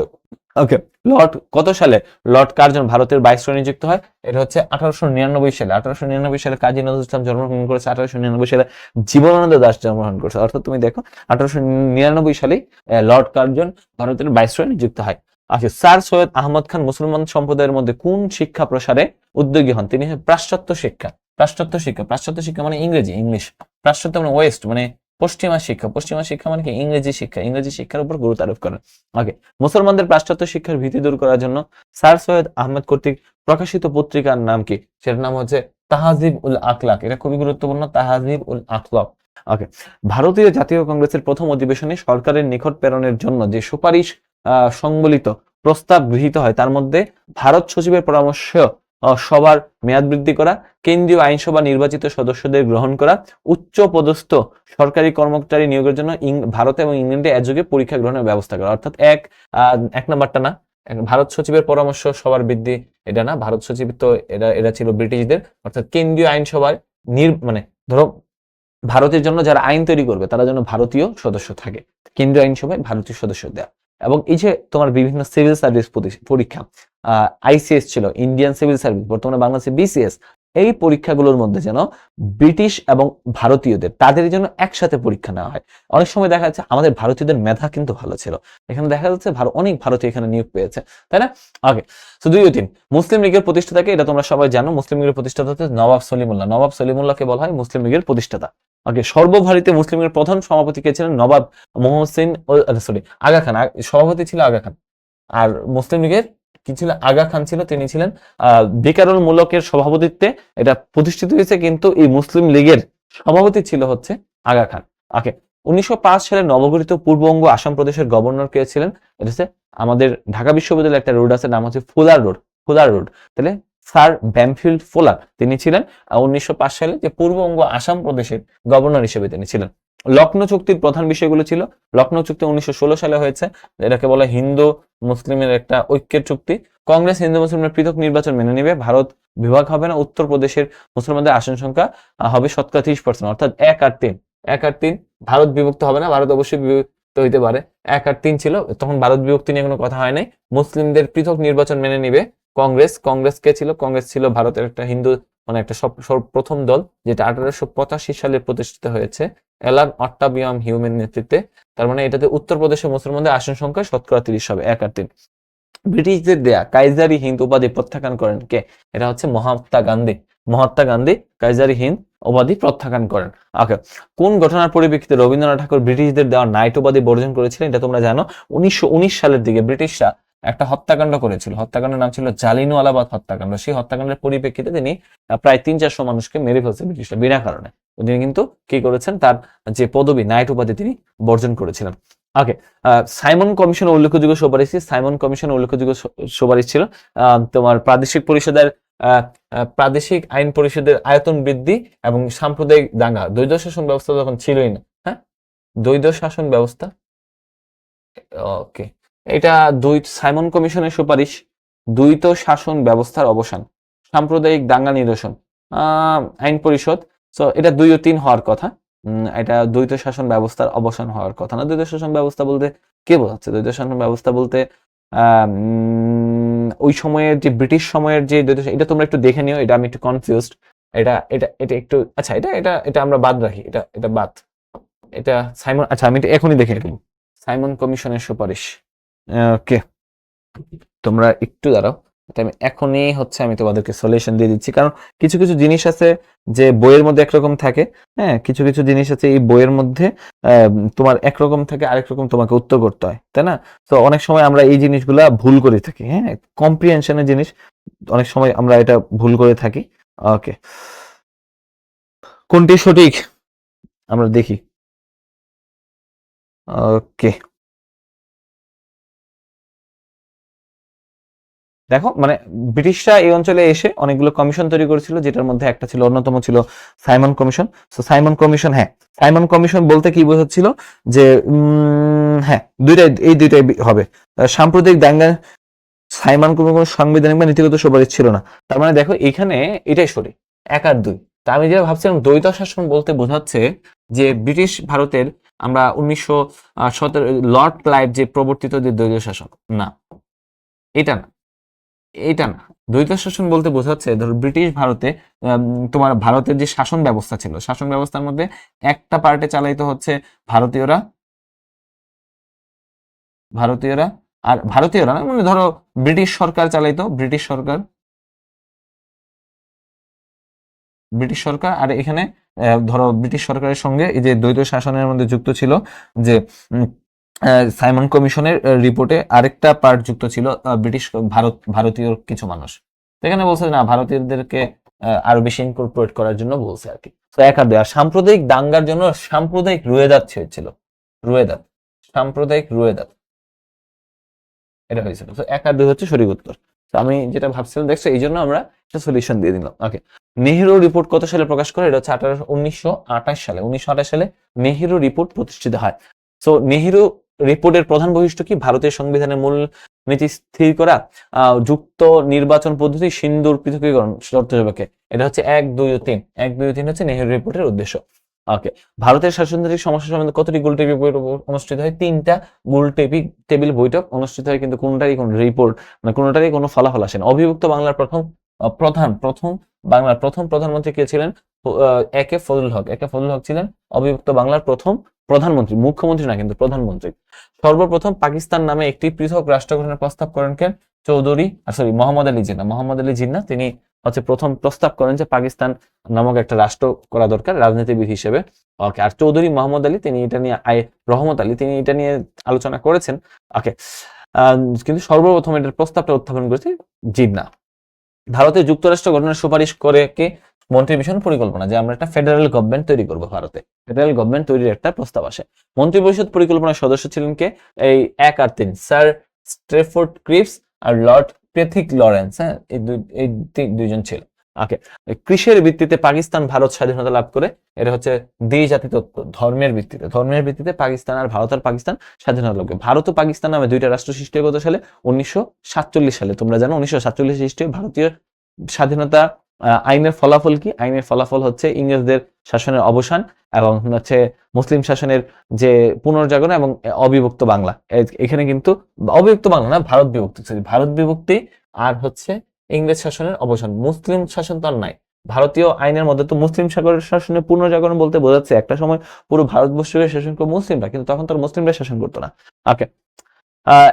ওকে, লর্ড কত সালে লর্ড কার্জন ভারতের ভাইসরয় নিযুক্ত হয়? এটা হচ্ছে 1899 সালে। 1899 সালে কাজী নজরুল ইসলাম জন্মগ্রহণ করেছে, 1899 সালে জীবনানন্দ দাশ জন্মগ্রহণ করেছে। অর্থাৎ তুমি দেখো 1899 সালে লর্ড কার্জন ভারতের ভাইসরয় নিযুক্ত হয়। আচ্ছা, স্যার সৈয়দ আহমদ খান মুসলমান সম্প্রদায়ের মধ্যে কোন শিক্ষা প্রসারে উদ্যোগী হন? তিনি পাশ্চাত্য শিক্ষা। পাশ্চাত্য শিক্ষা, পাশ্চাত্য শিক্ষা মানে ইংরেজি, ইংলিশ। পাশ্চাত্য মানে ওয়েস্ট, মানে পশ্চিমা শিক্ষা। পশ্চিমা শিক্ষা মানে কি? ইংরেজি শিক্ষা। ইংরেজি শিক্ষার উপর গুরুত্ব আরোপ করেন। ওকে, মুসলমানদের পাশ্চাত্য শিক্ষার ভীতি দূর করার জন্য স্যার সৈয়দ আহমদ কর্তৃক প্রকাশিত পত্রিকার নাম কি? সেটার নাম হচ্ছে তাহাজিব উল আখলাক। এটা খুবই গুরুত্বপূর্ণ, তাহাজিব উল আখলাক। ওকে, ভারতীয় জাতীয় কংগ্রেসের প্রথম অধিবেশনে সরকারের নিকট প্রেরণের জন্য যে সুপারিশ সংবলিত প্রস্তাব গৃহীত হয় তার মধ্যে ভারত সচিবের পরামর্শ সবার মেয়াদ বৃদ্ধি করা, কেন্দ্রীয় আইনসভা নির্বাচিত সদস্যদের গ্রহণ করা, উচ্চ পদস্থ সরকারি কর্মচারী নিয়োগের জন্য ভারত এবং ইংল্যান্ডে একযোগে পরীক্ষা গ্রহণের ব্যবস্থা করা। অর্থাৎ এক নাম্বারটা না, ভারত সচিবের পরামর্শ সবার বৃদ্ধি, এটা না। ভারত সচিব তো এরা ছিল ব্রিটিশদের। অর্থাৎ কেন্দ্রীয় আইনসভার মানে ধরো ভারতের জন্য যারা আইন তৈরি করবে তারা যেন ভারতীয় সদস্য থাকে, কেন্দ্রীয় আইনসভায় ভারতীয় সদস্য দেয়া। এবং এই যে তোমার বিভিন্ন সিভিল সার্ভিস পরীক্ষা, আইসিএস ছিল, ইন্ডিয়ান সিভিল সার্ভিস, বর্তমানে বাংলাদেশে বিসিএস, এই পরীক্ষাগুলোর মধ্যে যেন ব্রিটিশ এবং ভারতীয়দের তাদের জন্য একসাথে পরীক্ষা নেওয়া হয়। অনেক সময় দেখা যাচ্ছে আমাদের ভারতীয়দের মেধা কিন্তু ভালো ছিল, এখানে দেখা যাচ্ছে অনেক ভারতীয় এখানে নিয়োগ পেয়েছে, তাই না? ওকে, তো 2 ও 3 মুসলিম লীগের প্রতিষ্ঠাতাকে, এটা তোমরা সবাই জানো। মুসলিম লীগের প্রতিষ্ঠাতা হচ্ছে নবাব সলিমুল্লাহ। নবাব সলিমুল্লাহকে বলা হয় মুসলিম লীগের প্রতিষ্ঠাতা। ওকে, সর্বভারতীয় মুসলিম লীগের প্রধান সভাপতি কে ছিলেন? নবাব মোহসিন, সরি, আগা খান। সভাপতি ছিল আগা খান। আর মুসলিম লীগের কি ছিল? আগা খান ছিল, তিনি ছিলেন বিকারুল মুলকের সভাপতিত্বে এটা প্রতিষ্ঠিত হয়েছে, কিন্তু এই মুসলিম লীগের সভাপতি ছিল হচ্ছে আগা খান। ওকে, 1905 সালে নবগঠিত পূর্ববঙ্গ আসাম প্রদেশের গভর্নর কে ছিলেন? এটা হচ্ছে আমাদের ঢাকা বিশ্ববিদ্যালয়ের একটা রোড আছে, নাম হচ্ছে ফুলার রোড। ফুলার রোড, তাহলে স্যার ব্যামফিল্ড ফুলার তিনি ছিলেন 1905 সালে যে পূর্ববঙ্গ আসাম প্রদেশের গভর্নর হিসেবে তিনি ছিলেন। লখনৌ চুক্তির প্রধান বিষয়গুলো ছিল, লখনৌ চুক্তি 1916 সালে হয়েছে, এটাকে বলে হিন্দু মুসলিমের একটা ঐক্যের চুক্তি। কংগ্রেস হিন্দু মুসলিমের পৃথক নির্বাচন মেনে নেবে, ভারত বিভাগ হবে না, উত্তরপ্রদেশের মুসলমানদের আসন সংখ্যা হবে 30%, অর্থাৎ 1 আর 3। 1 আর 3, ভারত বিভক্ত হবে না, ভারত অবশ্যই বিভক্ত হইতে পারে। 1 আর 3 ছিল, তখন ভারত বিভক্তি নিয়ে কোনো কথা হয় নাই। মুসলিমদের পৃথক নির্বাচন মেনে নিবে কংগ্রেস। কংগ্রেস কে ছিল? কংগ্রেস ছিল ভারতের একটা হিন্দু, মানে একটা প্রথম দল, যেটা 1885 সালে প্রতিষ্ঠিত হয়েছে অ্যালান অট্টাবিয়াম হিউম্যান নেতৃত্বে। তার মানে এটাতে উত্তরপ্রদেশের মুসলমানদের আসন সংখ্যা 30% হবে। 1 আর 3। ব্রিটিশদের দেয়া কাইজারি হিন্দ উপাধি প্রত্যাখ্যান করেন কে? এটা হচ্ছে মহাত্মা গান্ধী। মহাত্মা গান্ধী কাইজারি হিন্দ উপাধি প্রত্যাখ্যান করেন। ওকে, কোন ঘটনার পরিপ্রেক্ষিতে রবীন্দ্রনাথ ঠাকুর ব্রিটিশদের দেওয়া নাইট উপাধি বর্জন করেছিলেন? এটা তোমরা জানো, 1919 সালের দিকে ব্রিটিশরা একটা হত্যাকাণ্ড করেছিল। হত্যাকাণ্ডের নাম ছিল জালিয়ানওয়ালাবাগ হত্যাকাণ্ড। সেই হত্যাকাণ্ডের পরিপ্রেক্ষিতে তিনি প্রায় 300-400 মানুষকে মেরে ফেলছে ব্রিটিশরা বিনা কারণে। তিনি কিন্তু কি করেছেন? তার যে পদবী নাইট উপাধি তিনি বর্জন করেছিলেন। ওকে, সাইমন কমিশন উল্লেখযোগ্য সুপারিশ। সাইমন কমিশন উল্লেখযোগ্য সুপারিশ ছিল তোমার প্রাদেশিক আইন পরিষদের আয়তন বৃদ্ধি এবং সাম্প্রদায়িক দাঙ্গা। দ্বৈত শাসন ব্যবস্থা তখন ছিলই না। হ্যাঁ, দ্বৈত শাসন ব্যবস্থা। ওকে, এটা সাইমন কমিশনের সুপারিশ, দ্বৈত শাসন ব্যবস্থার অবসান, সাম্প্রদায়িক দাঙ্গা নিরসন, আইন পরিষদ। সো এটা 2 ও 3 হওয়ার কথা। এটা দ্বৈত শাসন ব্যবস্থার অবসান হওয়ার কথা না। দ্বৈত শাসন ব্যবস্থা বলতে কে বোঝাচ্ছে? দ্বৈত শাসন ব্যবস্থা বলতে ওই সময়ের যে ব্রিটিশ সময়ের যে দ্বৈত, এটা তোমরা একটু দেখে নিও, এটা আমি একটু কনফিউজড। এটা এটা এটা একটু, আচ্ছা, এটা এটা এটা আমরা বাদ রাখি, এটা এটা বাদ। এটা সাইমন, আচ্ছা আমি এটা এখনই দেখে নিই। সাইমন কমিশনের সুপারিশ। ওকে, তোমরা একটু দাঁড়াও, এটা আমি এখনই আমি তোমাদেরকে সলিউশন দিয়ে দিচ্ছি। কারণ কিছু কিছু জিনিস আছে যে বইয়ের মধ্যে একরকম থাকে, হ্যাঁ, কিছু কিছু জিনিস আছে এই বইয়ের মধ্যে তোমার একরকম থাকে, আরেক রকম তোমাকে উত্তর করতে হয়, তাই না? তো অনেক সময় আমরা এই জিনিসগুলা ভুল করে থাকি, হ্যাঁ, কম্প্রিহেনশনের জিনিস অনেক সময় আমরা এটা ভুল করে থাকি। ওকে, কোনটি সঠিক আমরা দেখি। ওকে, দেখো মানে ব্রিটিশরা এই অঞ্চলে এসে অনেকগুলো কমিশন তৈরি করেছিল, যেটার মধ্যে একটা ছিল, অন্যতম ছিল Simon commission. So Simon commission, হ্যাঁ সাইমন কমিশন বলতে কি বোঝাচ্ছিল যে হ্যাঁ এই দুইটাই হবে। সাম্প্রতিক দাঙ্গা সাইমন কোনো সাংবিধানিক বা নীতিগত সুপারিশ ছিল না। তার মানে দেখো এখানে এটাই সঠিক, 1 আর 2। তা আমি যেটা ভাবছিলাম দ্বৈত শাসন বলতে বোঝাচ্ছে যে ব্রিটিশ ভারতের আমরা 1917 লর্ড ক্লাইভ যে প্রবর্তিত যে দ্বৈত শাসন, না এটা না, এটা না। দ্বৈত শাসন বলতে বোঝাচ্ছে ধরো ব্রিটিশ ভারতে তোমার ভারতের যে শাসন ব্যবস্থা ছিল, শাসন ব্যবস্থার মধ্যে একটা পার্টে চালাইতো হচ্ছে ভারতীয়রা, ভারতীয়রা আর ভারতীয়রা না মানে ধরো ব্রিটিশ সরকার চালাইতো, ব্রিটিশ সরকার। আর এখানে ধরো ব্রিটিশ সরকারের সঙ্গে এই যে দ্বৈত শাসনের মধ্যে যুক্ত ছিল যে সাইমন কমিশনের রিপোর্টে আরেকটা পার্ট যুক্ত ছিল ব্রিটিশ ভারতীয় কিছু মানুষ। এখানে বলছে না ভারতীয়দেরকে আরো বেশি ইনকর্পোরেট করার জন্য বলছে আর কি। তো 1 আর 2। আর সাম্প্রদায়িক দাঙ্গার জন্য সাম্প্রদায়িক রুয়েদাত হয়েছিল, রুয়েদাত, সাম্প্রদায়িক রুয়েদাত এটা হয়েছিল। তো 1 আর 2 হচ্ছে সঠিক উত্তর। তো আমি যেটা ভাবছিলাম দেখছো, এই জন্য আমরা একটা সলিউশন দিয়ে দিলাম। ওকে, নেহেরু রিপোর্ট কত সালে প্রকাশ করে? এটা হচ্ছে 1928 সালে। 1928 সালে নেহেরু রিপোর্ট প্রতিষ্ঠিত হয়। সো নেহেরু রিপোর্টের প্রধান বৈশিষ্ট্য কি? ভারতের সংবিধানের মূল নীতি স্থির করা, যুক্ত নির্বাচন পদ্ধতি, সিন্ধুর পৃথকীকরণ শর্ত সাপেক্ষে। এটা হচ্ছে 1, 2 ও 3। 1, 2 ও 3 হচ্ছে নেহেরু রিপোর্টের উদ্দেশ্য। ওকে, ভারতের শাসনতান্ত্রিক সমস্যা সম্বন্ধে কতটি গোলটেবিল বৈঠক অনুষ্ঠিত হয়? 3টা টেবিল বৈঠক অনুষ্ঠিত হয়, কিন্তু কোনটারই কোনো রিপোর্ট মানে কোনটারই কোনো ফলাফল আসে না। অবিভক্ত বাংলার প্রথম বাংলার প্রথম প্রধানমন্ত্রী কে ছিলেন? একে ফজলুল হক। একে ফজলুল হক ছিলেন অবিভক্ত বাংলার প্রথম প্রধানমন্ত্রী, মুখ্যমন্ত্রী না কিন্তু প্রধানমন্ত্রী। সর্বপ্রথম পাকিস্তান নামে একটি পৃথক রাষ্ট্র গঠনের প্রস্তাব করেন কে? মোহাম্মদ আলী জিন্নাহ। মোহাম্মদ আলী জিন্নাহ তিনি হচ্ছে প্রথম প্রস্তাব করেন যে পাকিস্তান নামক একটা রাষ্ট্র করা দরকার রাজনীতিবিদ হিসেবে। ওকে, আর চৌধুরী মোহাম্মদ আলী তিনি এটা নিয়ে রহমত আলী তিনি এটা নিয়ে আলোচনা করেছেন। ওকে, কিন্তু সর্বপ্রথম এটার প্রস্তাবটা উত্থাপন করেছে জিন্নাহ। ভারতে যুক্তরাষ্ট্র গঠনের সুপারিশ করে কে? মন্ত্রিপরিষদ পরিকল্পনা, যে আমরা একটা ফেডারেল গভর্নমেন্ট তৈরি করব ভারতে, ফেডারেল গভর্নমেন্ট তৈরির একটা প্রস্তাব আসে। মন্ত্রিপরিষদ পরিকল্পনার সদস্য ছিলেন কে? এই 1 আর 3 স্যার স্ট্রেফোর্ড ক্রিপস আর লর্ড পেথিক লরেন্স। হ্যাঁ, এই দুইজন ছিল। ওকে, কৃষির ভিত্তিতে পাকিস্তান ভারত স্বাধীনতা লাভ করে। এটা হচ্ছে দ্বিজাতি তত্ত্ব, ধর্মের ভিত্তিতে পাকিস্তান আর ভারত আর পাকিস্তান স্বাধীনতা লাভ করে। ভারত ও পাকিস্তান নামে দুইটা রাষ্ট্র সৃষ্টি হয় কত সালে? 1947 সালে। তোমরা জানো 1947 সৃষ্টি হয় ভারতীয় স্বাধীনতা আইনের ফলাফল কি? আইনের ফলাফল হচ্ছে ইংরেজদের শাসনের অবসান এবং হচ্ছে মুসলিম শাসনের যে পুনর্জাগরণ এবং অবিভক্ত বাংলা। এখানে কিন্তু অবিভক্ত বাংলা না, ভারত বিভক্তি আর হচ্ছে ইংরেজ শাসনের অবসান। মুসলিম শাসন তো আর নাই। ভারতীয় আইনের মধ্যে তো মুসলিম শাসনের পুনর্জাগরণ বলতে বোঝাচ্ছে একটা সময় পুরো ভারতবর্ষকে শাসন করতো মুসলিমরা, কিন্তু তখন তো মুসলিমরা শাসন করতো না। ওকে,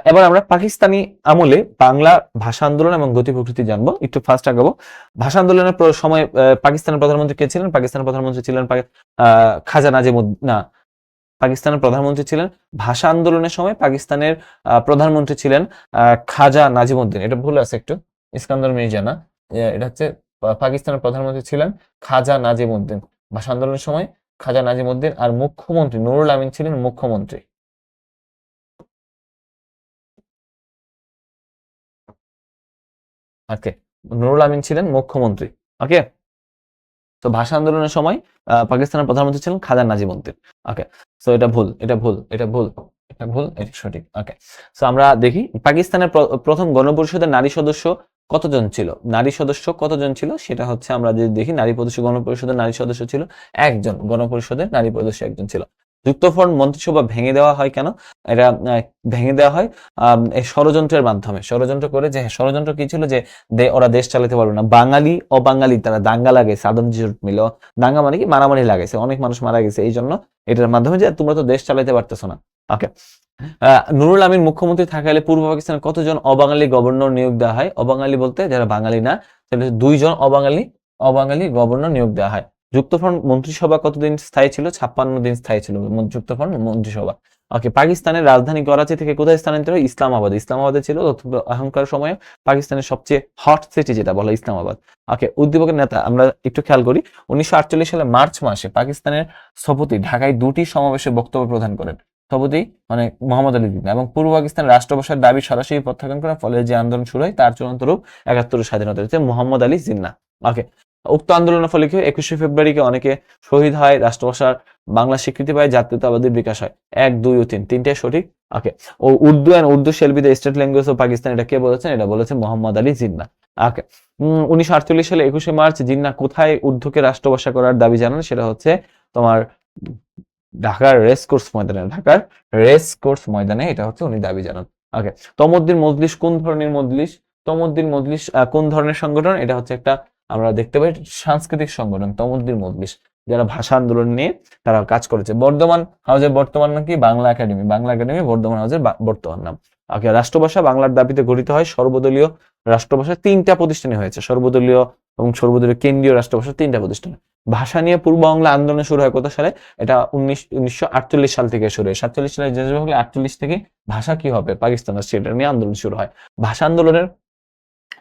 এবার আমরা পাকিস্তানি আমলে বাংলা ভাষা আন্দোলন এবং গতি প্রকৃতি জানবো। একটু ফার্স্ট আগাবো। ভাষা আন্দোলনের সময় পাকিস্তানের প্রধানমন্ত্রী কে ছিলেন? পাকিস্তানের প্রধানমন্ত্রী ছিলেন খাজা নাজিমুদ্দিন। না, পাকিস্তানের প্রধানমন্ত্রী ছিলেন ভাষা আন্দোলনের সময় পাকিস্তানের প্রধানমন্ত্রী ছিলেন খাজা নাজিমুদ্দিন। এটা ভুল আছে একটু, ইস্কান্দার মির্জা না, এটা হচ্ছে পাকিস্তানের প্রধানমন্ত্রী ছিলেন খাজা নাজিমুদ্দিন ভাষা আন্দোলনের সময়, খাজা নাজিমুদ্দিন। আর মুখ্যমন্ত্রী নুরুল আমিন ছিলেন মুখ্যমন্ত্রী। ওকে, নুরুল আমিন ছিলেন মুখ্যমন্ত্রী। ওকে, তো ভাষা আন্দোলনের সময় পাকিস্তানের প্রধানমন্ত্রী ছিলেন খাজা নাজিমুদ্দিন। ওকে, সো এটা ভুল, এটা সঠিক। ওকে, সো আমরা দেখি পাকিস্তানের প্রথম গণপরিষদের নারী সদস্য কতজন ছিল? সেটা হচ্ছে আমরা যদি দেখি গণপরিষদের নারী সদস্য ছিল একজন। গণপরিষদের নারী সদস্য একজন ছিল। যুক্তফ্রন্ট মন্ত্রিসভা ভেঙে দেওয়া হয় কেন? এটা ভেঙে দেওয়া হয় ষড়যন্ত্রের মাধ্যমে। ষড়যন্ত্র করে, যে ষড়যন্ত্র কি ছিল যে ওরা দেশ চালাতে পারবে না, বাঙালি অবাঙালি তারা দাঙ্গা লাগাইছে, আদম জোট মিল দাঙ্গা মানে কি মারামারি লাগাইছে, অনেক মানুষ মারা গেছে, এই জন্য এটার মাধ্যমে যে তোমরা তো দেশ চালাতে পারতেছো না। ওকে, নুরুল আমিন মুখ্যমন্ত্রী থাকালে পূর্ব পাকিস্তানে কতজন অবাঙালি গভর্নর নিয়োগ দেওয়া হয়? অবাঙালি বলতে যারা বাঙালি না, তাহলে 2 জন অবাঙালি গভর্নর নিয়োগ দেওয়া হয়। যুক্তফ্রন্ট মন্ত্রিসভা কতদিন স্থায়ী ছিল? 56 দিন স্থায়ী ছিল যুক্তফ্রন্ট মন্ত্রিসভা। ওকে, পাকিস্তানের রাজধানী করাচি থেকে কোথায় স্থানান্তর হয়? ইসলামাবাদে ছিল এখনকার সময়ে পাকিস্তানের সবচেয়ে হট সিটি যেটা বলা ইসলামাবাদ। ওকে, উদ্দীপকের নেতা আমরা একটু খেয়াল করি। 1948 সালে মার্চ মাসে পাকিস্তানের স্থপতি ঢাকায় 2টি সমাবেশে বক্তব্য প্রদান করেন। স্থপতি মানে মোহাম্মদ আলী জিন্নাহ, এবং পূর্ব পাকিস্তানের রাষ্ট্রভাষার দাবি সরাসরি প্রত্যাখ্যান করার ফলে যে আন্দোলন শুরু হয় তার চূড়ান্ত রূপ ৭১ স্বাধীনতা হচ্ছে মোহাম্মদ আলী জিন্নাহ। ওকে, উক্ত আন্দোলনের ফলে কি 21শে ফেব্রুয়ারিকে অনেকে শহীদ হয়, রাষ্ট্রভাষার বাংলা স্বীকৃতি পায়, জাতীয়তাবাদের বিকাশ হয়। ১, ২ ও ৩ তিনটাই সঠিক। ওকে, ও Urdu and Urdu shall be the state language of Pakistan, এটা কে বলেছেন? এটা বলেছে মোহাম্মদ আলী জিন্নাহ। ওকে, 1948 সালে 21শে মার্চ জিন্নাহ কোথায় উর্দুকে রাষ্ট্রভাষা করার দাবি জানান? সেটা হচ্ছে তোমার ঢাকার রেসকোর্স ময়দানে, ঢাকার রেসকোর্স ময়দানে এটা হচ্ছে উনি দাবি জানান। ওকে, তমদ্দিন মজলিস কোন ধরনের মজলিস? তমদ্দিন মজলিস কোন ধরনের সংগঠন? এটা হচ্ছে একটা, আমরা দেখতে পাই, সাংস্কৃতিক সংগঠন তমদ্দিন মজলিস, যারা ভাষা আন্দোলন নিয়ে তারা কাজ করেছে। বর্ধমান হাউসের বর্তমান নাম কি? বাংলা একাডেমি। বাংলা একাডেমি বর্ধমান হাউসের বর্তমান নাম। ওকে, রাষ্ট্রভাষা বাংলার দাবিতে গঠিত হয় সর্বদলীয় রাষ্ট্রভাষা ৩টা প্রতিষ্ঠানে হয়েছে, সর্বদলীয় এবং সর্বদলীয় কেন্দ্রীয় রাষ্ট্রভাষা ৩টা প্রতিষ্ঠানে। ভাষা নিয়ে পূর্ব বাংলা আন্দোলন শুরু হয় কত সালে? এটা 1948 সাল থেকে শুরু হয়। 47 সালে 48 থেকে ভাষা কি হবে পাকিস্তান, সেটা নিয়ে আন্দোলন শুরু হয়। ভাষা আন্দোলনের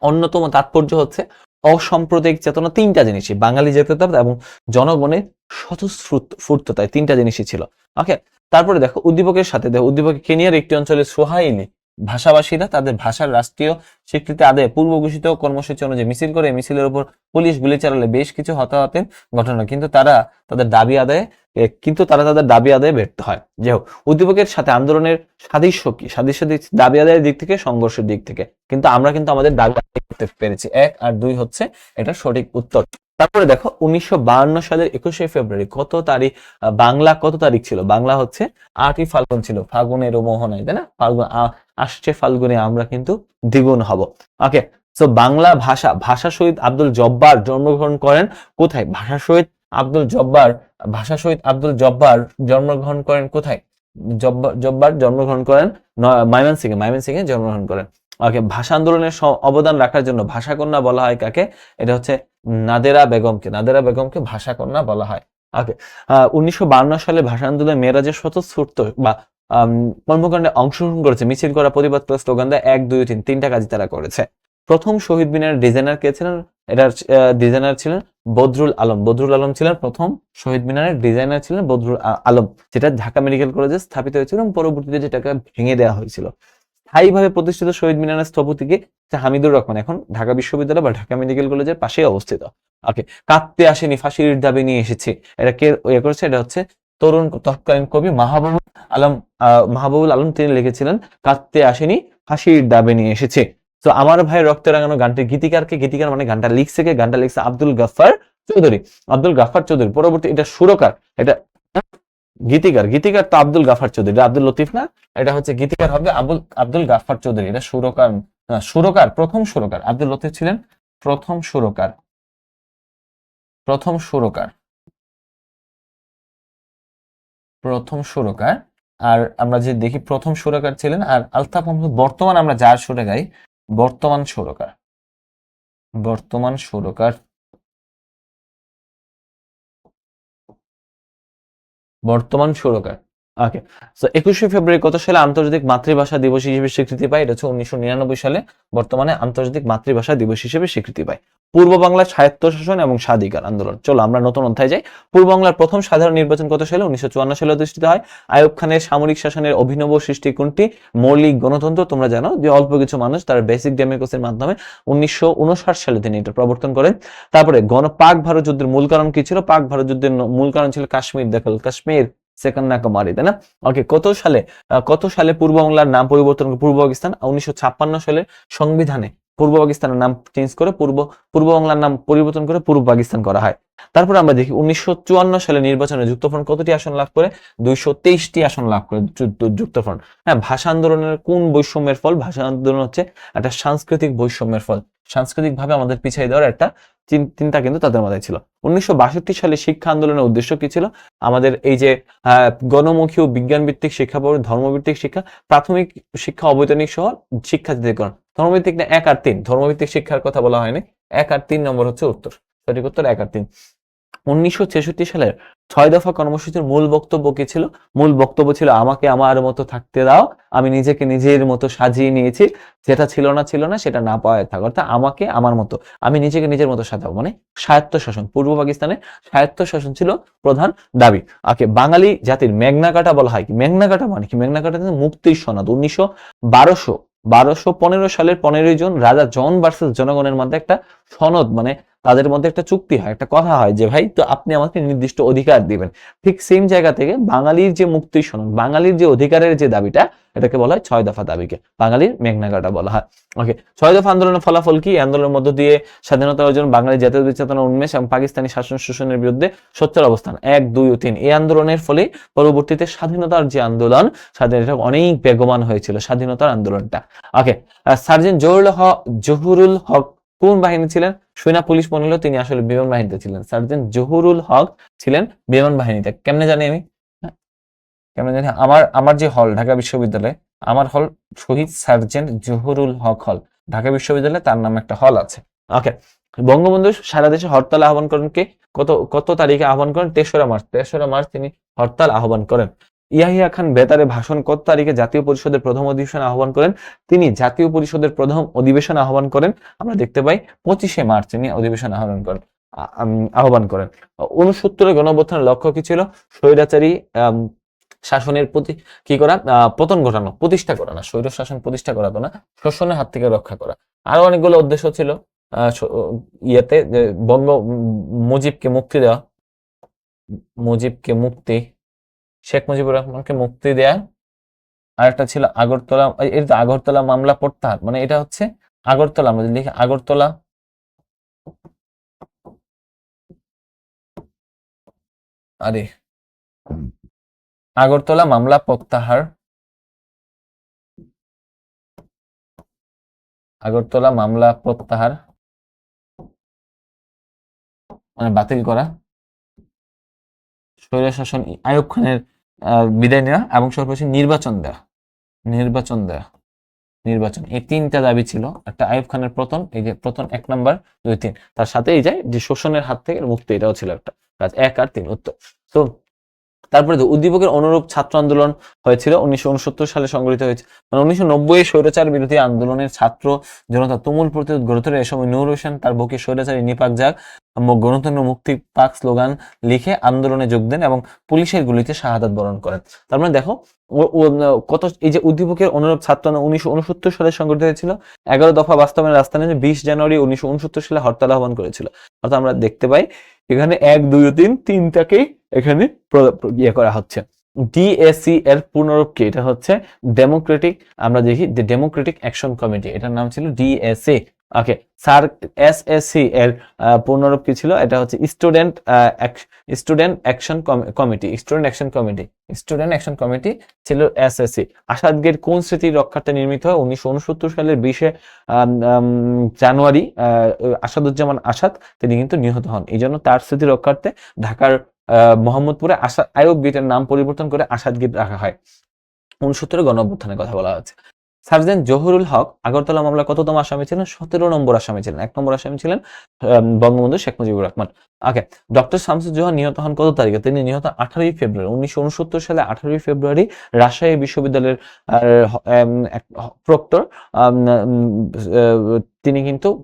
অন্যতম তাৎপর্য হচ্ছে অসাম্প্রদায়িক চেতনা, ৩টা জিনিসই, বাঙালি জাতীয়তাবাদ এবং জনগণের স্বতঃস্ফূর্ততায়, ৩টা জিনিসই ছিল। ওকে, তারপরে দেখো উদ্দীপকের সাথে দেখো, উদ্দীপকে কেনিয়ার একটি অঞ্চলে সোহাইলি ভাষাভাষীরা তাদের ভাষার রাষ্ট্রীয় স্বীকৃতি আদায়ে পূর্ব ঘোষিত কর্মসূচি অনুযায়ী মিছিল করে, মিছিলের উপর পুলিশ গুলি চালালে বেশ কিছু হতাহতের ঘটনা, কিন্তু তারা তাদের দাবি আদায়ে ব্যর্থ হয়। যাই হোক, উদ্দীপকের সাথে আন্দোলনের সাদৃশ্য কি? সাদৃশ্য দাবি আদায়ের দিক থেকে, সংঘর্ষের দিক থেকে, কিন্তু আমরা কিন্তু আমাদের দাবি আদায় করতে পেরেছি। ১ আর ২ হচ্ছে এটা সঠিক উত্তর। তারপরে দেখো 1952 সালের 21শে ফেব্রুয়ারি কত তারিখ? বাংলা কত তারিখ ছিল? বাংলা হচ্ছে 8ই ফাল্গুন ছিল। ফাল্গুনের মোহনায়, তাই না? ফাল্গুন আসছে, ফাল্গুনে আমরা কিন্তু দ্বিগুণ হব। ওকে, সো বাংলা ভাষা শহীদ আব্দুল জব্বার জন্মগ্রহণ করেন কোথায়? ভাষা শহীদ আব্দুল জব্বার জন্মগ্রহণ করেন কোথায়? জব্বার জন্মগ্রহণ করেন ময়মনসিংহে জন্মগ্রহণ করেন। ওকে, ভাষা আন্দোলনের অবদান রাখার জন্য ভাষাকন্যা বলা হয় কাকে? এটা হচ্ছে নাদেরা বেগমকে ভাষাকন্যা বলা হয়। ওকে, 1952 সালে ভাষা আন্দোলনে মেয়েরাজের স্বতঃস্ফূর্ত বা কর্মকাণ্ডে অংশগ্রহণ করেছে, মিছিল করা, প্রতিবাদ করা, স্লোগান দেয়, ১, ২, ৩ তিনটা কাজই তারা করেছে। প্রথম শহীদ মিনারের ডিজাইনার কে ছিলেন? এটার ডিজাইনার ছিলেন বদরুল আলম ছিলেন প্রথম শহীদ মিনারের ডিজাইনার, ছিলেন বদরুল আলম, যেটা ঢাকা মেডিকেল কলেজে স্থাপিত হয়েছিল এবং পরবর্তীতে যেটাকে ভেঙে দেওয়া হয়েছিল। স্থায়ীভাবে প্রতিষ্ঠিত শহীদ মিনারের স্থপতিকে হামিদুর রহমান, এখন ঢাকা বিশ্ববিদ্যালয় বা ঢাকা মেডিকেল কলেজের পাশেই অবস্থিত। ওকে, কাঁদতে আসেনি, ফাঁসির দাবি নিয়ে এসেছে, এটা কে করেছে? এটা হচ্ছে তরুণ তৎকালীন কবি মাহবুবুল আলম, তিনি লিখেছিলেন কাঁদতে আসেনি, ফাঁসির দাবি নিয়ে এসেছে। তো আমার ভাই রক্তে রাঙানো গানটির গীতিকার মানে গানটা লিখছে কে? গানটা লিখছে আব্দুল গাফফার চৌধুরী। পরবর্তী এটা সুরকার, এটা গীতিকার তো আব্দুল গাফফার চৌধুরী, এটা আব্দুল লতিফ না, এটা হচ্ছে গীতিকার হবে আব্দুল গাফফার চৌধুরী। এটা প্রথম সুরকার আব্দুল লতিফ ছিলেন প্রথম সুরকার। আর আমরা যে দেখি প্রথম সুরকার ছিলেন, আর আলতাফ মাহমুদ বর্তমান আমরা যার সুরে গাই, বর্তমান সুরকার। ওকে, সো 21শে ফেব্রুয়ারি কত সালে আন্তর্জাতিক মাতৃভাষা দিবস হিসেবে স্বীকৃতি পায়? এটা হচ্ছে 1999 সালে বর্তমানে আন্তর্জাতিক মাতৃভাষা দিবস হিসেবে স্বীকৃতি পায়। পূর্ব বাংলার স্বায়ত্তশাসন এবং স্বাধিকার আন্দোলন, চলো আমরা নতুন অধ্যায় যাই। পূর্ব বাংলার প্রথম সাধারণ নির্বাচন কত সালে? 1954 সালে অনুষ্ঠিত হয়। আইয়ুব খানের সামরিক শাসনের অভিনব সৃষ্টি কোনটি? মৌলিক গণতন্ত্র। তোমরা জানো যে অল্প কিছু মানুষ তার বেসিক ডেমোক্রেসির মাধ্যমে 1959 সালে তিনি এটা প্রবর্তন করেন। তারপরে পাক ভারত যুদ্ধের মূল কারণ কি ছিল? পাক ভারত যুদ্ধের মূল কারণ ছিল কাশ্মীর দখল, সেকন্যাকুমারী, তাই না? ওকে, কত সালে পূর্ব বাংলার নাম পরিবর্তন করে পূর্ব পাকিস্তান? 1956 সালে সংবিধানে পূর্ব পাকিস্তানের নাম চেঞ্জ করে পূর্ব বাংলার নাম পরিবর্তন করে পূর্ব পাকিস্তান করা হয়। তারপর আমরা দেখি 1954 সালে নির্বাচনে যুক্তফ্রন্ট কতটি আসন লাভ করে? 223টি আসন লাভ করে যুক্তফ্রন্ট। হ্যাঁ, ভাষা আন্দোলনের কোন বৈষম্যের ফল? ভাষা আন্দোলন হচ্ছে একটা সাংস্কৃতিক বৈষম্যের ফল। সাংস্কৃতিক ভাবে আমাদের পিছিয়ে দেওয়ার একটা চিন্তা কিন্তু তাদের মাথায় ছিল। 1962 সালে শিক্ষা আন্দোলনের উদ্দেশ্য কি ছিল? আমাদের এই যে গণমুখী ও বিজ্ঞান ভিত্তিক শিক্ষা, ধর্মভিত্তিক শিক্ষা, প্রাথমিক শিক্ষা, অবৈতনিক সহ শিক্ষা জাতীয়করণ। ধর্মভিত্তিক না 1 আর 3? ধর্মভিত্তিক শিক্ষার কথা বলা হয়নি। 1 আর 3 নম্বর হচ্ছে উত্তর, সঠিক উত্তর 1 আর 3। 1966 সালের 6 দফা কর্মসূচির মূল বক্তব্য কি ছিল? মূল বক্তব্য ছিল আমাকে আমার মতো থাকতে দাও, আমি নিজেকে নিজের মতো সাজিয়ে নিয়েছি, যেটা ছিল না সেটা না পাওয়ায় থাক। অর্থাৎ আমাকে আমার মতো, আমি নিজেকে নিজের মতো সাজাবো, মানে স্বায়ত্তশাসন। পূর্ব পাকিস্তানে স্বায়ত্তশাসন ছিল প্রধান দাবি। বাঙালি জাতির মেঘনা কাটা বলা হয় কি? মেঘনা কাটা মানে কি? মেঘনা কাটা মুক্তির সনদ 1215 সালের 15 জুন রাজা জন ভার্সেস জনগণের মধ্যে একটা সনদ, মানে তাদের মধ্যে একটা চুক্তি হয়, একটা কথা হয় যে ভাই তো আপনি আমাকে নির্দিষ্ট অধিকার দিবেন। ঠিক সেম জায়গা থেকে বাঙালির যে মুক্তির সনদ, বাঙালির যে অধিকারের যে দাবিটা, এটাকে বলা হয় 6 দফা দাবিকে বাঙালির মেঘনা কাটা বলা হয়। ওকে, 6 দফা আন্দোলনের ফলাফল কি? আন্দোলনের মধ্য দিয়ে স্বাধীনতা অর্জন, বাঙালি জাতীয় চেতনা উন্মেষ এবং পাকিস্তানি শাসন শোষণের বিরুদ্ধে সোচ্চার অবস্থান 1, 2 ও 3। এই আন্দোলনের ফলে পরবর্তীতে স্বাধীনতার যে আন্দোলন, স্বাধীনতা অনেক বেগবান হয়েছিল স্বাধীনতার আন্দোলনটা। ওকে, সার্জেন্ট জহুরুল হক কোন বাহিনী ছিলেন? সেনা পুলিশ মনে হলো, তিনি আসলে বিমান বাহিনীতে ছিলেন। সার্জেন্ট জহুরুল হক ছিলেন বিমান বাহিনীতে। কেমনে জানি আমি? কেমনে জানি? আমার যে হল ঢাকা বিশ্ববিদ্যালয়ে, আমার হল শহীদ সার্জেন্ট জহুরুল হক হল, ঢাকা বিশ্ববিদ্যালয়ে তার নামে একটা হল আছে। ওকে, বঙ্গবন্ধু সারা দেশে হরতাল আহ্বান করেন কে? কত কত তারিখে আহ্বান করেন? 3রা মার্চ। 3রা মার্চ তিনি হরতাল আহ্বান করেন। ইয়াহিয়া খান বেতারে ভাষণ কত তারিখে জাতীয় পরিষদের প্রথম অধিবেশন আহ্বান করেন? তিনি জাতীয় পরিষদের প্রথম অধিবেশন আহ্বান করেন, আমরা দেখতে পাই 25শে মার্চ তিনি অধিবেশন আহ্বান করেন। 69 গণঅভ্যুত্থানের লক্ষ্য কি ছিল? স্বৈরাচারী শাসনের প্রতি কি করা? পতন ঘটানো, প্রতিষ্ঠা করা না, স্বৈর শাসন প্রতিষ্ঠা করা তো না, শোষণের হাত থেকে রক্ষা করা। আরো অনেকগুলো উদ্দেশ্য ছিল ইয়েতে, যে মুজিবকে মুক্তি দেওয়া, মুজিবকে মুক্তি, শেখ মুজিবুর রহমানকে মুক্তি দেয়া। আর একটা ছিল আগরতলা, এটা আগরতলা মামলা প্রত্যাহার, মানে এটা হচ্ছে আগরতলা, আমরা যদি লিখি আগরতলা, আরে আগরতলা মামলা প্রত্যাহার, আগরতলা মামলা প্রত্যাহার মানে বাতিল করা, স্বৈরশাসন আইয়ুব খানের বিদায় নেওয়া এবং সর্বশেষ নির্বাচন দেওয়া, নির্বাচন দেওয়া, নির্বাচন। এই 3টা দাবি ছিল। একটা আইয়ুব খানের পতন, এই যে পতন 1 নাম্বার, 2, 3, তার সাথে এই যে শোষণের হাত থেকে মুক্তি, এটাও ছিল একটা কাজ। 1 আর 3 উত্তর। তো তারপরে উদ্দীপকের অনুরূপ ছাত্র আন্দোলন হয়েছিল 1969 সালে সংগঠিত হয়েছে। মানে 1990 স্বৈরাচার বিরোধী আন্দোলনের ছাত্র জনতা তুমুল প্রতিরোধ গড়ে তোলে। এ সময় নূর হোসেন তার বুকে স্বৈরাচারী নিপাক যাক, গণতন্ত্র মুক্তি পাক স্লোগান লিখে আন্দোলনে যোগ দেন এবং পুলিশের গুলিতে শাহাদাত বরণ করেন। তার মানে দেখো কত, এই যে উদ্দীপকের অনুরূপ ছাত্র 1969 সালে সংগঠিত হয়েছিল। 11 দফা বাস্তবায়নের রাস্তা নিয়ে 20 জানুয়ারি 1969 সালে হরতাল আহ্বান করেছিল। অর্থাৎ আমরা দেখতে পাই এখানে 1, 2 ও 3, তিনটাকেই এখানে ইয়ে করা হচ্ছে। ডিএসি এর পুনরূপ কি? এটা হচ্ছে ডেমোক্রেটিক, আমরা দেখি ডেমোক্রেটিক অ্যাকশন কমিটি, এটার নাম ছিল ডিএসি। ওকে, স্যার এসএসসি এর পুনরূপ কি ছিল? এটা হচ্ছে student action committee, student action committee ছিল এসএসসি। আসাদ গেট কোন স্মৃতি রক্ষার্থে নির্মিত হয়? 1969 সালের 20শে জানুয়ারি আসাদুজ্জামান আসাদ তিনি কিন্তু নিহত হন, এই জন্য তার স্মৃতি রক্ষার্থে ঢাকার মোহাম্মদপুরে আইয়ুব গেটের নাম পরিবর্তন করে আসাদ গেট রাখা হয়। 69 গণঅভ্যুত্থানের কথা বলা হচ্ছে। সার্জেন্ট জহুরুল হক আগরতলা মামলার কততম আসামি ছিলেন? 17 নম্বর আসামি ছিলেন। 1 নম্বর আসামি ছিলেন বঙ্গবন্ধু শেখ মুজিবুর রহমান। ওকে, ডক্টর শামসুজ্জোহা নিহত হন কত তারিখে? তিনি নিহত 18 ফেব্রুয়ারি 1969 সালে 18 ফেব্রুয়ারি রাজশাহী বিশ্ববিদ্যালয়ের প্রক্টর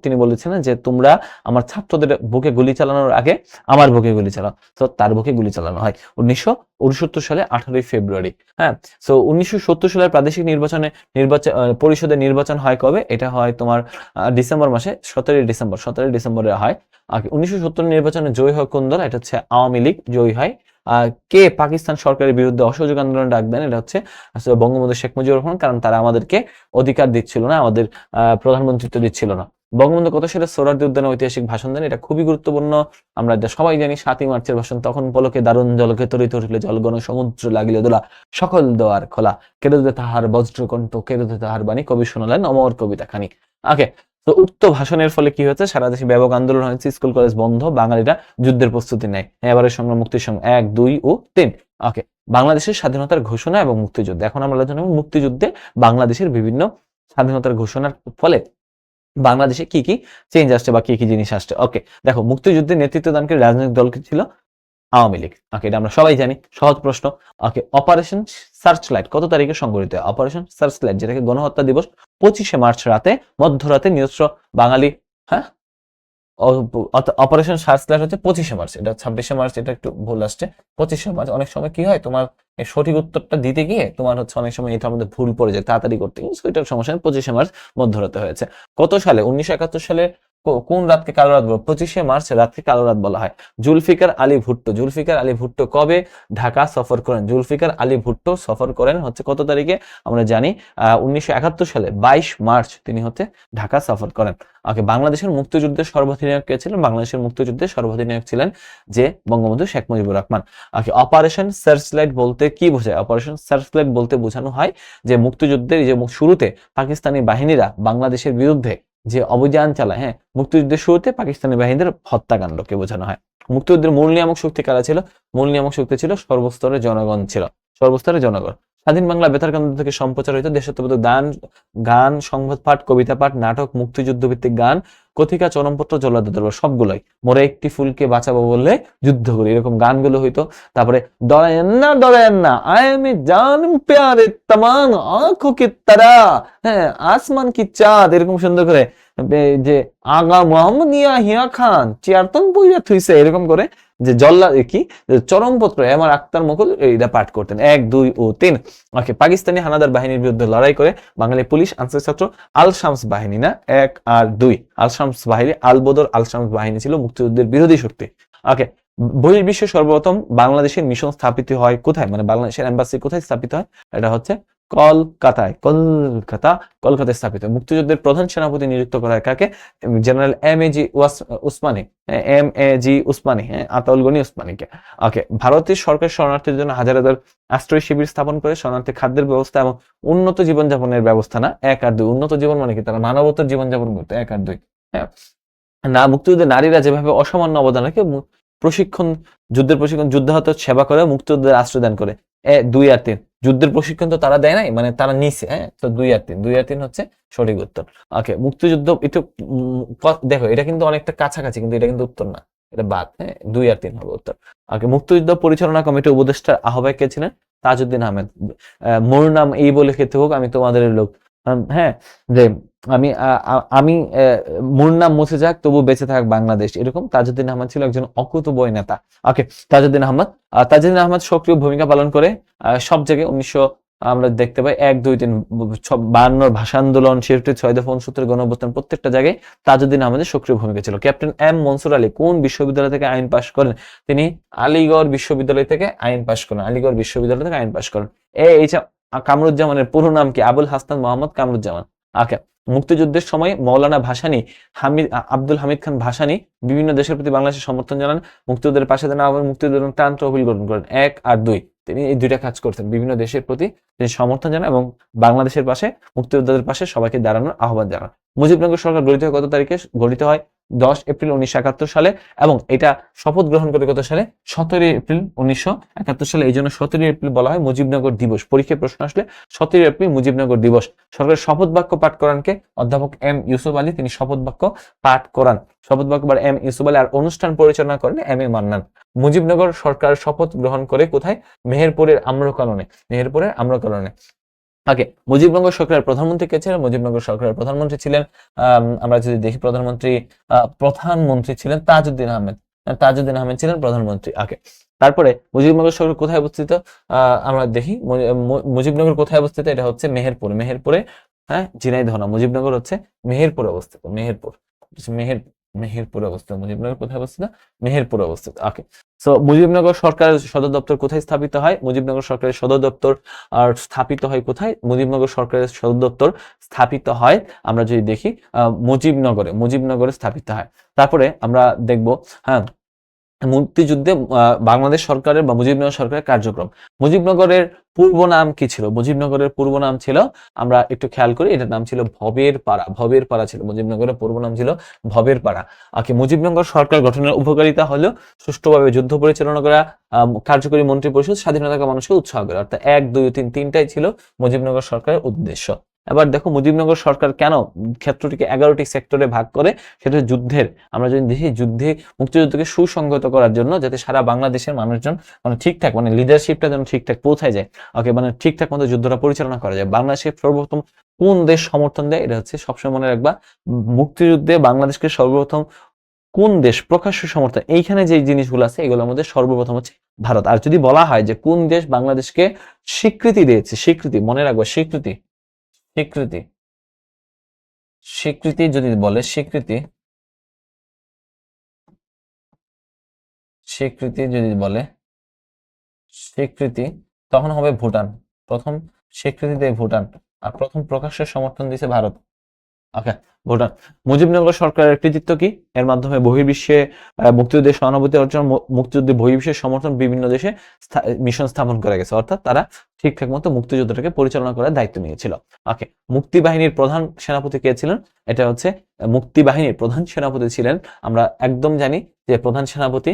তিনি বলেছিলেন যে তোমরা আমার ছাত্রদের বুকে গুলি চালানোর আগে আমার বুকে গুলি চালাও। তো তার বুকে গুলি চালানো হয় 1969 সালে 18 ফেব্রুয়ারি। হ্যাঁ, সো 1970 সালের প্রাদেশিক পরিষদের নির্বাচন হয় কবে? এটা হয় তোমার ডিসেম্বর মাসে, 17 ডিসেম্বরে হয়। 1970 নির্বাচনে জয়ী হয় কোন দল? এটা হচ্ছে আওয়ামী লীগ জয়ী হয়। কে পাকিস্তান সরকারের বিরুদ্ধে অসহযোগ আন্দোলন ডাক দেন? এটা হচ্ছে বঙ্গবন্ধু শেখ মুজিবুর রহমান, কারণ তারা আমাদেরকে অধিকার দিচ্ছিল না, আমাদের প্রধানমন্ত্রিত্ব দিচ্ছিল না। বঙ্গবন্ধু কত সালে সোহরাওয়ার্দী উদ্যানে ঐতিহাসিক ভাষণ দেন? এটা খুবই গুরুত্বপূর্ণ, আমরা এটা সবাই জানি। 7ই মার্চের ভাষণ। তখন পলকে দারুণ জলকে তরিত উঠিলে জলগণ সমুদ্র লাগিলে দোলা, সকল দোয়ার খোলা, কেঁদে তাহার বজ্রকণ্ঠ, কেঁদে তাহার বাণী, কবি শোনালেন অমর কবিতা খানি। ওকে, তো উক্ত ভাষণের ফলে কি হয়েছে? সারা দেশে ব্যাপক আন্দোলন হয়েছে, স্কুল কলেজ বন্ধ, বাঙালিরা যুদ্ধের প্রস্তুতি নেয়। এবারের সংগ্রাম মুক্তির সংগ্রাম 1, 2 ও 3। ওকে, বাংলাদেশের স্বাধীনতার ঘোষণা এবং মুক্তিযুদ্ধ। এখন আমরা আলোচনা করব মুক্তিযুদ্ধে বাংলাদেশের বিভিন্ন স্বাধীনতার ঘোষণার ফলে বাংলাদেশে কি কি চেঞ্জ আসছে বা কি কি জিনিস আসছে। ওকে, দেখো মুক্তিযুদ্ধের নেতৃত্ব দানকারী রাজনৈতিক দল কি ছিল? আওয়ামী লীগ। ওকে, এটা আমরা সবাই জানি, সহজ প্রশ্ন। ওকে, অপারেশন সার্চলাইট কত তারিখে সংঘটিত হয়? অপারেশন সার্চলাইট, যেটাকে গণহত্যা দিবস 25শে মার্চ রাতে, মধ্যরাতে নিরস্ত্র বাঙালি, হ্যাঁ, অপারেশন সার্চলাইট হচ্ছে 25শে মার্চ, এটা 26শে মার্চ, এটা একটু ভুল আসছে। 25শে মার্চ। অনেক সময় কি হয়, তোমার এই সঠিক উত্তরটা দিতে গিয়ে তোমার হচ্ছে অনেক সময় এটার মধ্যে ভুল পড়ে যায়, তাড়াতাড়ি করতে গিয়ে, so এটার সমস্যা নেই। 25শে মার্চ মধ্যরাতে হয়েছে। কত সালে? 1971 সালে। কোন রাতকে কালো রাত বলা? 25শে মার্চ রাতকে কালো রাত বলা হয়। জুলফিকার আলী ভুট্টো, জুলফিকার আলী ভুট্টো কবে ঢাকা সফর করেন? জুলফিকার আলী ভুট্টো সফর করেন হচ্ছে কত তারিখে? আমরা জানি 1971 সালে 22 মার্চ তিনি হচ্ছে ঢাকা সফর করেন। ওকে, বাংলাদেশের মুক্তিযুদ্ধের সর্বাধিনায়ক কে ছিলেন? বাংলাদেশের মুক্তিযুদ্ধের সর্বাধিনায়ক ছিলেন যে বঙ্গবন্ধু শেখ মুজিবুর রহমান। ওকে, অপারেশন সার্চলাইট বলতে কি বোঝায়? অপারেশন সার্চলাইট বলতে বোঝানো হয় যে মুক্তিযুদ্ধের যে শুরুতে পাকিস্তানি বাহিনীরা বাংলাদেশের বিরুদ্ধে যে অভিযান চালায়, হ্যাঁ, মুক্তিযুদ্ধের শুরুতে পাকিস্তানি বাহিনীদের হত্যাকাণ্ডকে বোঝানো হয়। মুক্তিযুদ্ধের মূল নিয়ামক শক্তি কারা ছিল? মূল নিয়ামক শক্তি ছিল সর্বস্তরের জনগণ ছিল, সর্বস্তরের জনগণ। স্বাধীন বাংলা বেতার কেন্দ্র থেকে সম্প্রচার হইত দেশাত্মবোধক গান, সংবাদ পাঠ, কবিতা পাঠ, নাটক, মুক্তিযুদ্ধ ভিত্তিক গান, কথিকা, চরমপত্র, জল্লাদ দরবার, সবগুলোই। মোরে একটি ফুলকে বাঁচাবো বললে যুদ্ধ করি, এরকম গানগুলো হইতো। তারপরে ডরেন না আয় আমি জান প্যারে তমান আঁখো কি তারা, হ্যাঁ, আসমান কি চাঁদ, এরকম সুন্দর করে যে আগা মোহাম্মদিয়া হিয়া খান চেয়ারতন বইয়া থুইছে, এরকম করে যে কি চরমপত্র এম আর আক্তার মুকুল এটা পাঠ করতেন। 1, 2 ও 3। ওকে, পাকিস্তানি হানাদার বাহিনীর বিরুদ্ধে লড়াই করে বাঙালি পুলিশ, আনসার ছাত্র, আল শামস বাহিনী, না 1 আর 2, আল শামস বাহিনী, আল বদর আল শামস বাহিনী ছিল মুক্তিযুদ্ধের বিরোধী শক্তি। ওকে, বহির্বিশ্বে সর্বপ্রথম বাংলাদেশের মিশন স্থাপিত হয় কোথায়? মানে বাংলাদেশের এম্বাসি কোথায় স্থাপিত হয়? এটা হচ্ছে কলকাতায়, কলকাতায় স্থাপিত। মুক্তিযুদ্ধের প্রধান সেনাপতি নিযুক্ত করা হয় কাকে? জেনারেল এম.এ.জি. উসমানী, এম.এ.জি. উসমানী, হ্যাঁ, আতাউল গনি উসমানীকে। ওকে, ভারতের সরকার শরণার্থীদের জন্য হাজার হাজার আশ্রয় শিবির স্থাপন করে শরণার্থী খাদ্যের ব্যবস্থা এবং উন্নত জীবনযাপনের ব্যবস্থা, না 1 আর 2। উন্নত জীবন মানে কি? তারা মানবতার জীবনযাপন করতে, 1 আর 2। হ্যাঁ, না মুক্তিযুদ্ধে নারীরা যেভাবে অসামান্য অবদান রাখে, প্রশিক্ষণ, যুদ্ধের প্রশিক্ষণ, যুদ্ধাহত সেবা করে, মুক্তিযুদ্ধের আশ্রয় দান করে, 2 আর 3। যুদ্ধের প্রশিক্ষণ তো তারা দেয় নাই, মানে তারা নিছে, হ্যাঁ, তো 2 আর 3, 2 আর 3 হচ্ছে সঠিক উত্তর। ওকে, মুক্তিযুদ্ধ একটু দেখো এটা কিন্তু অনেকটা কাছাকাছি, কিন্তু এটা কিন্তু উত্তর না, এটা বাদ, হ্যাঁ, 2 আর 3 হবে উত্তর। ওকে, মুক্তিযুদ্ধ পরিচালনা কমিটির উপদেষ্টার আহ্বায়ক কে ছিলেন? তাজউদ্দিন আহমেদ। মোর নাম এই বলে খেতে হোক আমি তোমাদের লোক, হ্যাঁ, যে আমি আমি মোর নাম মুছে যাক তবু বেঁচে থাক বাংলাদেশ, এরকম তাজউদ্দিন আহমদ ছিল একজন অকুতোভয় নেতা। ওকে, তাজউদ্দিন আহমদ সক্রিয় ভূমিকা পালন করে সব জায়গায়। আমরা দেখতে পাই 1, 2, 3 52 ভাষা আন্দোলন, 66, 6 দফা, 69 গণঅভ্যুত্থান, প্রত্যেকটা জায়গায় তাজউদ্দিন আহমদের সক্রিয় ভূমিকা ছিল। ক্যাপ্টেন এম মনসুর আলী কোন বিশ্ববিদ্যালয় থেকে আইন পাশ করেন? তিনি আলিগড় বিশ্ববিদ্যালয় থেকে আইন পাশ করেন, আলিগড় বিশ্ববিদ্যালয় থেকে আইন পাশ করেন। কামরুজ্জামানের পুরো নাম কি? আবুল হাসান মোহাম্মদ কামরুজ্জামান। ওকে, মুক্তিযুদ্ধের সময় মৌলানা ভাসানী, আব্দুল হামিদ খান ভাসানী বিভিন্ন দেশের প্রতি বাংলাদেশের সমর্থন জানান, মুক্তিযুদ্ধের পাশে দাঁড়ান আবার মুক্তিযুদ্ধের টান তহবিল গঠন করেন, 1 আর 2। তিনি এই 2টা কাজ করতেন, বিভিন্ন দেশের প্রতি তিনি সমর্থন জানান এবং বাংলাদেশের পাশে, মুক্তিযোদ্ধাদের পাশে সবাইকে দাঁড়ানোর আহ্বান জানান। মুজিবনগর সরকার গঠিত হয় কত তারিখে? গঠিত হয় 10 এপ্রিল 1971 সালে, এবং এটা শপথ গ্রহণ করে কত সালে? 17 এপ্রিল 1971 সালে। এই জন্য 17 এপ্রিল বলা হয় মুজিবনগর দিবস। পরীক্ষায় প্রশ্ন আসলে 17 এপ্রিল মুজিবনগর দিবস। সরকারের শপথ বাক্য পাঠ করানকে? অধ্যাপক এম ইউসুফ আলী, তিনি শপথ বাক্য পাঠ করান। শপথ বাক্য এম ইউসুফ আলী, আর অনুষ্ঠান পরিচালনা করেন এম এ মান্নান। মুজিবনগর সরকার শপথ গ্রহণ করে কোথায়? মেহেরপুরের আম্রকাননে, মেহেরপুরের আম্রকাননে। ওকে, মুজিবনগর সরকারের প্রধানমন্ত্রী কে ছিলেন? মুজিবনগর সরকারের প্রধানমন্ত্রী ছিলেন, আমরা যদি দেখি প্রধানমন্ত্রী ছিলেন তাজউদ্দিন আহমেদ। তাজউদ্দিন আহমেদ ছিলেন প্রধানমন্ত্রী। ওকে, তারপরে মুজিবনগর সরকার কোথায় অবস্থিত? আমরা দেখি মুজিবনগর কোথায় অবস্থিত? এটা হচ্ছে মেহেরপুরে, হ্যাঁ, ঝিনাইদহ না, মুজিবনগর হচ্ছে মেহেরপুরে অবস্থিত, মেহেরপুরে অবস্থিত। মুজিবনগর কোথায় অবস্থিত? মেহেরপুরে অবস্থিত। ওকে, সো মুজিবনগর সরকারের সদর দপ্তর কোথায় স্থাপিত হয়? মুজিবনগর সরকারের সদর দপ্তর স্থাপিত হয় কোথায়? মুজিবনগর সরকারের সদর দপ্তর স্থাপিত হয়, আমরা যদি দেখি, মুজিবনগরে স্থাপিত হয়। তারপরে আমরা দেখব, হ্যাঁ, মুক্তিযুদ্ধে বাংলাদেশ সরকারের বা মুজিবনগর সরকারের কার্যক্রম। মুজিবনগরের পূর্ব নাম কি ছিল? মুজিবনগরের পূর্ব নাম ছিল, আমরা একটু খেয়াল করি, এটার নাম ছিল ভবের পাড়া ছিল। মুজিবনগরের পূর্ব নাম ছিল ভবের পাড়া। মুজিবনগর সরকার গঠনের উপকারিতা হলো সুষ্ঠুভাবে যুদ্ধ পরিচালনা করা, কার্যকরী মন্ত্রী পরিষদ, স্বাধীনতাকে মানুষকে উৎসাহ করা, অর্থাৎ 1, 2, 3 তিনটাই ছিল মুজিবনগর সরকারের উদ্দেশ্য। এবার দেখো মুজিবনগর সরকার কেন ক্ষেত্রটিকে 11টি সেক্টরে ভাগ করে, সেটা যুদ্ধের, আমরা যদি দেখি যুদ্ধে মুক্তিযুদ্ধকে সুসংহত করার জন্য, যাতে সারা বাংলাদেশের মানুষজন মানে ঠিকঠাক মানে লিডারশিপটা যেন ঠিকঠাক পৌঁছায় যায়, ওকে, মানে ঠিকঠাক মতো যুদ্ধটা পরিচালনা করা যায়। বাংলাদেশের সর্বপ্রথম কোন দেশ সমর্থন দেয়, এটা হচ্ছে সবসময় মনে রাখবা, মুক্তিযুদ্ধে বাংলাদেশকে সর্বপ্রথম কোন দেশ প্রকাশ্য সমর্থন, এইখানে যে জিনিসগুলো আছে এগুলোর মধ্যে সর্বপ্রথম হচ্ছে ভারত। আর যদি বলা হয় যে কোন দেশ বাংলাদেশকে স্বীকৃতি দিয়েছে, স্বীকৃতি মনে রাখবো, স্বীকৃতি, স্বীকৃতি, স্বীকৃতি যদি বলে, স্বীকৃতি, স্বীকৃতি যদি বলে, স্বীকৃতি, তখন হবে ভুটান। প্রথম স্বীকৃতি দেয় ভুটান, আর প্রথম প্রকাশ্য সমর্থন দিয়েছে ভারত। ওকে, ভুটান। মুজিবনগর সরকারের কৃতিত্ব কি? এর মাধ্যমে বহির্বিশ্বে মুক্তিযুদ্ধের সহানুভূতি অর্জন, মুক্তিযুদ্ধে বহির্বিশ্বের সমর্থন, বিভিন্ন দেশে মিশন স্থাপন করে গেছে, অর্থাৎ তারা ঠিকঠাক মতো মুক্তিযুদ্ধটাকে পরিচালনা করার দায়িত্ব নিয়েছিল। ওকে, মুক্তিবাহিনীর প্রধান সেনাপতি কে ছিলেন? এটা হচ্ছে মুক্তিবাহিনীর প্রধান সেনাপতি ছিলেন, আমরা একদম জানি যে প্রধান সেনাপতি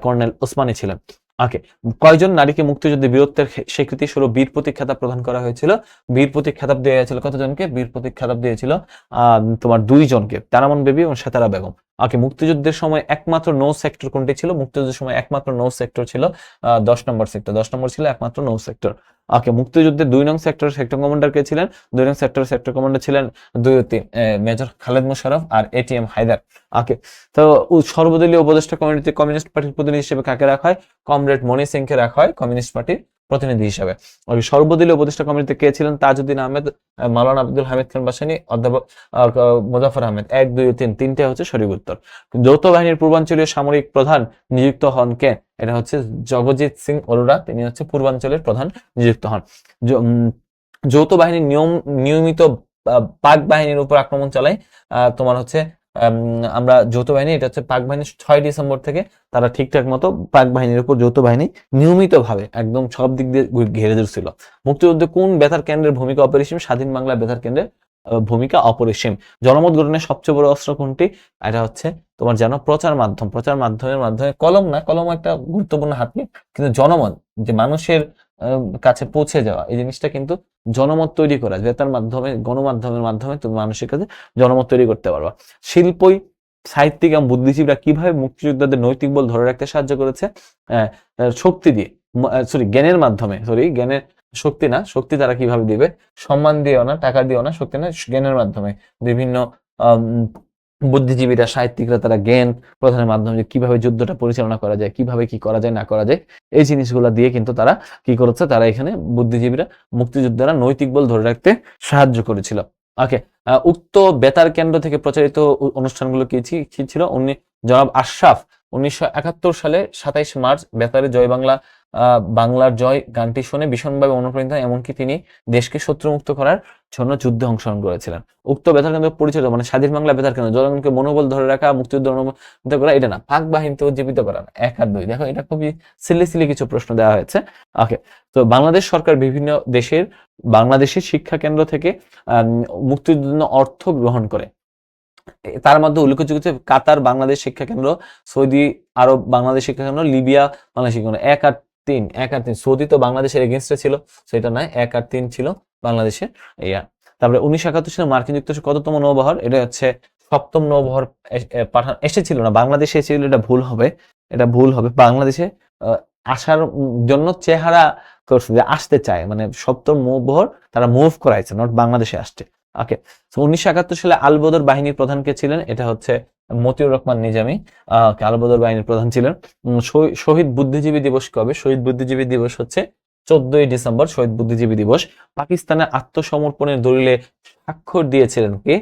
কর্নেল ওসমানী ছিলেন। ওকে, কয়জন নারীকে মুক্তিযুদ্ধে বীরত্বের স্বীকৃতি স্বরূপ বীর প্রতীক খেতাব প্রদান করা হয়েছিল? বীর প্রতীক খেতাব দেওয়া হয়েছিল কতজনকে? বীর প্রতীক খেতাব দিয়েছিল তোমার 2 জনকে, তারামন বেবি এবং সেতারা বেগম। ওকে, মুক্তিযুদ্ধের সময় একমাত্র নৌ সেক্টর কোনটি ছিল? মুক্তিযুদ্ধের সময় একমাত্র নৌ সেক্টর ছিল 10 নম্বর সেক্টর, 10 নম্বর ছিল একমাত্র নৌ সেক্টর। ওকে, মুক্তিযুদ্ধের 2 নং সেক্টর সেক্টর কমান্ডার কে ছিলেন? 2 নং সেক্টর সেক্টর কমান্ডার ছিলেন 2 ও 3 মেজর খালেদ মোশাররফ আর এটিএম হায়দার। ওকে, তো সর্বদলীয় উপদেষ্টা কমিটিতে কমিউনিস্ট পার্টির প্রতিনিধি হিসেবে কাকে রাখা হয়? কমরেড মনি সিংকে রাখা হয় কমিউনিস্ট পার্টির প্রতিনিধি হিসেবে। সর্বদলীয় উপদেষ্টা কমিটিতে কে ছিলেন? তাজউদ্দিন আহমেদ, মাওলানা আব্দুল হামিদ খান ভাসানী, অধ্যাপক মোজাফফর আহমেদ। 1, 2 ও 3, তিনটে হচ্ছে সঠিক উত্তর। যৌথ বাহিনীর পূর্বাঞ্চলীয় সামরিক প্রধান নিযুক্ত হন কে? এটা হচ্ছে জগজিৎ সিং অরোরা, তিনি হচ্ছে পূর্বাঞ্চলের প্রধান নিযুক্ত হন। যৌথ বাহিনী নিয়মিত পাক বাহিনীর উপর আক্রমণ চালায়, তোমার হচ্ছে আমরা যৌথ বাহিনী, এটা হচ্ছে পাক বাহিনী 6 ডিসেম্বর থেকে তারা ঠিকঠাক মতো পাক বাহিনীর উপর যৌথ বাহিনী নিয়মিত ভাবে একদম সব দিক দিয়ে ঘিরে ধরছিল। মুক্তিযুদ্ধে কোন বেতার কেন্দ্রের ভূমিকা অপরিসীম? স্বাধীন বাংলা বেতার কেন্দ্রের ভূমিকা অপরিসীম। জনমত গঠনের সবচেয়ে বড় অস্ত্র কোনটি? এটা হচ্ছে তোমার জানো প্রচার মাধ্যম। প্রচার মাধ্যমের মাধ্যমে, কলম না, কলম একটা গুরুত্বপূর্ণ হাতিয়ার, কিন্তু জনমত, যে মানুষের কাছে পৌঁছে যাওয়া, এই জিনিসটা কিন্তু জনমত তৈরি করা, বেতার মাধ্যমে, গণমাধ্যমের মাধ্যমে তুমি মানুষের কাছে জনমত তৈরি করতে পারবা। শিল্পী, সাহিত্যিক এবং বুদ্ধিজীবীরা কিভাবে মুক্তিযোদ্ধাদের নৈতিক বল ধরে রাখতে সাহায্য করেছে? শক্তি দিয়ে, সরি জ্ঞানের মাধ্যমে, সরি জ্ঞানের, শক্তি না, শক্তি তারা কিভাবে দিবে? সম্মান দিয়েও না, টাকা দিয়েও না, শক্তি না, জ্ঞানের মাধ্যমে। বিভিন্ন বুদ্ধিজীবীরা, সাহিত্যিকরা তারা জ্ঞান প্রদানের মাধ্যমে যে কিভাবে যুদ্ধটা পরিচালনা করা যায়, কিভাবে কি করা যায় না করা যায়, এই জিনিসগুলো দিয়ে কিন্তু তারা কি করেছে? তারা এখানে বুদ্ধিজীবীরা মুক্তিযোদ্ধারা নৈতিক বল ধরে রাখতে সাহায্য করেছিল। ওকে, উক্ত বেতার কেন্দ্র থেকে প্রচারিত অনুষ্ঠানগুলো কি ছিল? জনাব আশরাফ 1971 সালে 27 মার্চ বেতারে জয় বাংলা, বাংলার জয় গানটি শুনে ভীষণভাবে অনুপ্রাণিত হয়, এমনকি তিনি দেশকে শত্রুমুক্ত করার জন্য যুদ্ধে অংশগ্রহণ করেছিলেন। উক্ত বেতার কেন্দ্র পরিচিত, মানে স্বাধীন বাংলা বেতার কেন্দ্র জনগণকে মনোবল ধরে রাখা, মুক্তিযুদ্ধ অনুমোদিত করা, এটা না, পাক বাহিনীতে উজ্জীবিত করা না। 1 আর 2 দেখো, এটা খুবই সিলি কিছু প্রশ্ন দেওয়া হয়েছে। ওকে, তো বাংলাদেশ সরকার বিভিন্ন দেশের বাংলাদেশের শিক্ষা কেন্দ্র থেকে মুক্তিযুদ্ধের জন্য অর্থ গ্রহণ করে। তার মধ্যে উল্লেখযোগ্য হচ্ছে কাতার বাংলাদেশ শিক্ষা কেন্দ্র, সৌদি আরব বাংলাদেশ শিক্ষা কেন্দ্র, লিবিয়া বাংলাদেশ শিক্ষা কেন্দ্র। 1 আর 3, 1 আর 3, সৌদি তো বাংলাদেশের এগেনস্টে ছিল, সেটা নয়, 1 আর 3 ছিল বাংলাদেশের। ইয়া, তারপরে 1971 সালে মার্কিন যুক্তরাষ্ট্র কততম নৌবহর? এটা হচ্ছে 7ম নৌবহর পাঠানো এসেছিল না, বাংলাদেশে এসেছিল, এটা ভুল হবে, এটা ভুল হবে। বাংলাদেশে আসার জন্য চেহারা করছে যে আসতে চায়, মানে 7ম নৌবহর তারা মুভ করাইছে, নট বাংলাদেশে আসছে। ওকে, 1971 সালে আলবদর বাহিনীর প্রধান কে ছিলেন? এটা হচ্ছে মতিউর রহমান নিজামী আলবদর বাহিনীর প্রধান ছিলেন। শহীদ বুদ্ধিজীবী দিবস কবে? শহীদ বুদ্ধিজীবী দিবস হচ্ছে 14ই ডিসেম্বর, শহীদ বুদ্ধিজীবী দিবস। পাকিস্তানের আত্মসমর্পণের দলিলে স্বাক্ষর দিয়েছিলেন কে?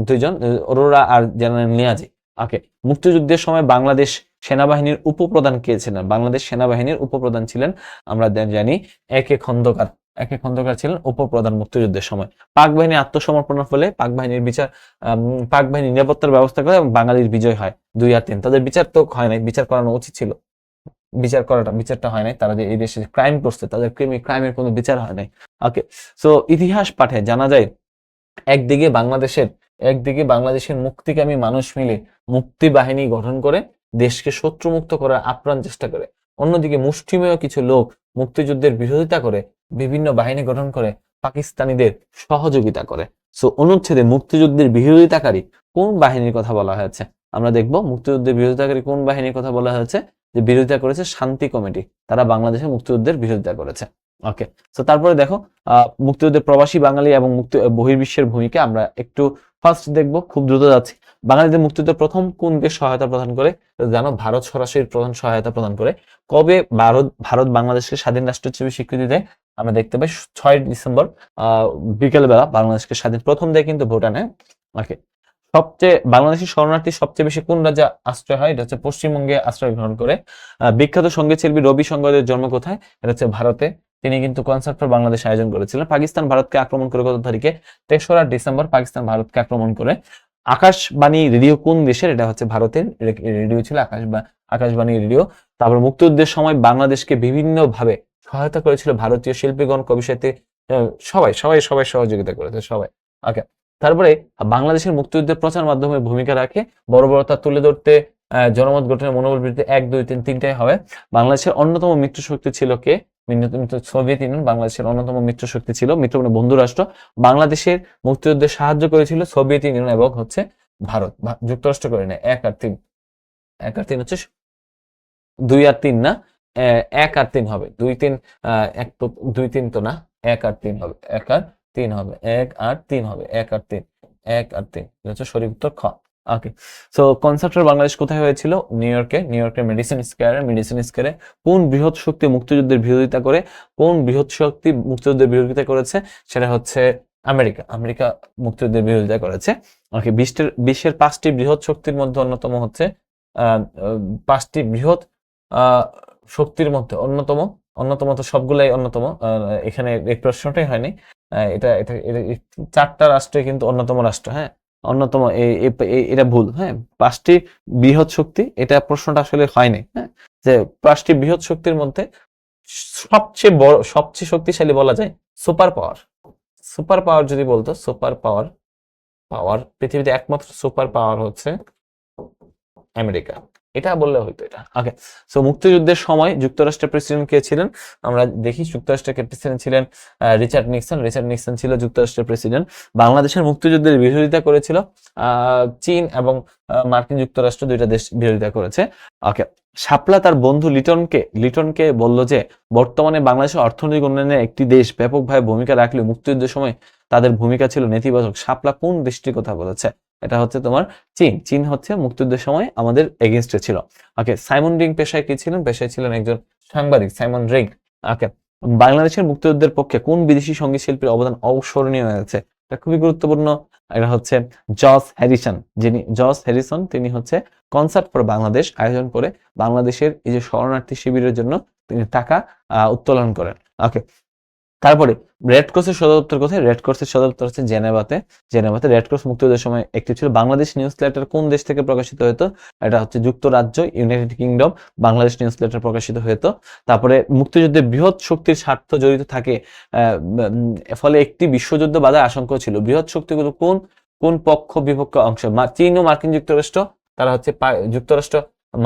2 জন, অরোরা আর জেনারেল নিয়াজি। ওকে, মুক্তিযুদ্ধের সময় বাংলাদেশ সেনাবাহিনীর উপপ্রধান কে ছিলেন? বাংলাদেশ সেনাবাহিনীর উপপ্রধান ছিলেন, আমরা জানি, একে খন্দকার। একে খন্দকার ছিলেন উপপ্রধান মুক্তিযুদ্ধের সময়। পাক বাহিনী আত্মসমর্পণের ফলে পাক বাহিনীর বিচার, পাক বাহিনী নিরাপত্তার ব্যবস্থা করে এবং বাঙালির বিজয় হয়। 2 আর 3, তাদের বিচার তো হয় নাই, বিচার করানো উচিত ছিল, বিচারটা হয় নাই। তারা যে এই দেশে ক্রাইম করছে, তাদের ক্রাইমের কোনো বিচার হয় নাই। ওকে, সো ইতিহাস পাঠে জানা যায় একদিকে বাংলাদেশের মুক্তিকামী মানুষ মিলে মুক্তি বাহিনী গঠন করে দেশকে শত্রুমুক্ত করার আপ্রাণ চেষ্টা করে, অন্যদিকে মুষ্টিমেয় কিছু লোক মুক্তিযুদ্ধের বিরোধিতা করে বিভিন্ন বাহিনী গঠন করে পাকিস্তানিদের সহযোগিতা করে। সো অনুচ্ছেদে মুক্তিযুদ্ধের বিরোধিতাকারী কোন বাহিনীর কথা বলা হয়েছে? আমরা দেখব মুক্তিযুদ্ধের বিরোধিতাকারী কোন বাহিনীর কথা বলা হয়েছে, যে বিরোধিতা করেছে শান্তি কমিটি, তারা বাংলাদেশের মুক্তিযুদ্ধের বিরোধিতা করেছে। ওকে, তো তারপরে দেখো মুক্তিযুদ্ধের প্রবাসী বাঙালি এবং বহির্বিশ্বের ভূমিকা আমরা একটু ফার্স্ট দেখবো, খুব দ্রুত যাচ্ছি। বাঙালিদের মুক্তিযুদ্ধে প্রথম কোন দেশ সহায়তা প্রদান করে? জানো, ভারত সরাসরি প্রধান সহায়তা প্রদান করে। কবে ভারত বাংলাদেশকে স্বাধীন রাষ্ট্র হিসেবে স্বীকৃতি দেয়? আমরা দেখতে পাই 6 ডিসেম্বর বিকেল বেলা বাংলাদেশকে স্বাধীন প্রথম দেয় কিন্তু ভুটানে। ওকে, বাংলাদেশের শরণার্থী সবচেয়ে বেশি কোন রাজ্যে আশ্রয় হয়? এটা হচ্ছে পশ্চিমবঙ্গে আশ্রয় গ্রহণ করে। বিখ্যাত সঙ্গীত শিল্পী রবি শঙ্করের জন্ম কোথায়? এটা হচ্ছে ভারতে। তিনি কিন্তু কনসার্ট ফর বাংলাদেশ আয়োজন করেছিলেন। পাকিস্তান ভারতকে আক্রমণ করে কত তারিখে? 3রা ডিসেম্বর পাকিস্তান ভারতকে আক্রমণ করে। আকাশবাণী রেডিও কোন দেশের? এটা হচ্ছে ভারতের রেডিও ছিল, আকাশবাণী রেডিও। তারপর মুক্তিযুদ্ধের সময় বাংলাদেশকে বিভিন্ন ভাবে সহায়তা করেছিল ভারতীয় শিল্পীগণ, কবি সাহিত্যিক, সবাই সবাই সবাই সহযোগিতা করেছে সবাই। ওকে, তারপরে বাংলাদেশের মুক্তিযুদ্ধের প্রচার মাধ্যমে ভূমিকা রাখে বর্বরতা তুলে ধরতে, জনমত গঠনের মনোবল বৃদ্ধি, 1 2 3 তিনটাই হবে। বাংলাদেশের অন্যতম মিত্র শক্তি ছিল কে? সোভিয়েত ইউনিয়ন বাংলাদেশের অন্যতম মিত্র শক্তি ছিল, মিত্র মানে বন্ধু রাষ্ট্র। বাংলাদেশের মুক্তিযুদ্ধে সাহায্য করেছিল সোভিয়েত ইউনিয়ন এবং হচ্ছে ভারত, যুক্তরাষ্ট্র করে নেয়। 1 আর 3, 1 আর 3 হচ্ছে 2 আর 3 না, 1 আর 3 হবে। 2 3 1 তো 2 3 তো না, 1 আর 3 হবে, 1 আর 3 হবে, 1 আর 3 হবে, 1 আর 3, 1 আর 3 এটা হচ্ছে সঠিক উত্তর খ। ওকে, সো কনসার্ট ফর বাংলাদেশ কোথায় হয়েছিল? নিউ ইয়র্কের মেডিসিন স্কয়ারে। কোন বৃহৎ শক্তি মুক্তিযুদ্ধের বিরোধিতা করে? কোন বৃহৎ শক্তি মুক্তিযুদ্ধের বিরোধিতা করেছে? সেটা হচ্ছে আমেরিকা মুক্তিযুদ্ধের বিরোধিতা করেছে। ওকে, বিশ্বের 5টি বৃহৎ শক্তির মধ্যে অন্যতম হচ্ছে 5টি বৃহৎ শক্তির মধ্যে অন্যতম তো সবগুলাই অন্যতম, এখানে এই প্রশ্নটাই হয়নি। এটা 4টা রাষ্ট্রে কিন্তু অন্যতম রাষ্ট্র, হ্যাঁ অন্যতম, এটা ভুল, হ্যাঁ 5টি বৃহৎ শক্তি, এটা প্রশ্নটা আসলে হয়নি, হ্যাঁ যে 5টি বৃহৎ শক্তির মধ্যে সবচেয়ে শক্তিশালী বলা যায় সুপার পাওয়ার যদি বলতো, সুপার পাওয়ার পৃথিবীতে একমাত্র সুপার পাওয়ার হচ্ছে আমেরিকা, এটা বললে হইতো এটা। ওকে, সো মুক্তিযুদ্ধের সময় যুক্তরাষ্ট্রের প্রেসিডেন্ট কে ছিলেন? আমরা দেখি যুক্তরাষ্ট্রের প্রেসিডেন্ট ছিলেন রিচার্ড নিক্সন ছিল যুক্তরাষ্ট্রের প্রেসিডেন্ট। বাংলাদেশের মুক্তিযুদ্ধের বিরোধিতা করেছিল চীন এবং মার্কিন যুক্তরাষ্ট্র, 2টা দেশ বিরোধিতা করেছে। ওকে, শাপলা তার বন্ধু লিটনকে বলল যে বর্তমানে বাংলাদেশের অর্থনৈতিক উন্নয়নে একটি দেশ ব্যাপকভাবে ভূমিকা রাখলে মুক্তিযুদ্ধের সময় তাদের ভূমিকা ছিল নেতিবাচক। শাপলা কোন দেশটির কথা বলেছে? এটা হচ্ছে তোমার চীন হচ্ছে মুক্তিযুদ্ধের সময় আমাদের এগেইনস্টে ছিল। ওকে, সাইমন রিং পেশায় কি ছিলেন? পেশায় ছিলেন একজন সাংবাদিক, সাইমন রিং। ওকে, বাংলাদেশের মুক্তিযুদ্ধের পক্ষে কোন বিদেশি সঙ্গীত শিল্পীর অবদান অবিস্মরণীয় হয়েছে? এটা খুবই গুরুত্বপূর্ণ। এটা হচ্ছে জস হ্যারিসন, তিনি হচ্ছে কনসার্ট ফর বাংলাদেশ আয়োজন করে বাংলাদেশের এই যে শরণার্থী শিবিরের জন্য তিনি টাকা উত্তোলন করেন। ওকে, তারপরে রেড ক্রসের সদর দপ্তর কোথায়? রেড ক্রসের সদর দপ্তর হচ্ছে জেনেভাতে। রেড ক্রস মুক্তিযুদ্ধের সময় একটি ছিল। বাংলাদেশ নিউজ লেটার কোন দেশ থেকে প্রকাশিত হতো? এটা হচ্ছে যুক্তরাজ্য, United kingdom, Bangladesh news letter প্রকাশিত হতো। তারপরে মুক্তিযুদ্ধে বৃহৎ শক্তির স্বার্থ জড়িত থাকে, ফলে একটি বিশ্বযুদ্ধ বাধার আশঙ্কা ছিল। বৃহৎ শক্তিগুলো কোন পক্ষ বিপক্ষ অংশ? চীন ও মার্কিন যুক্তরাষ্ট্র, তারা হচ্ছে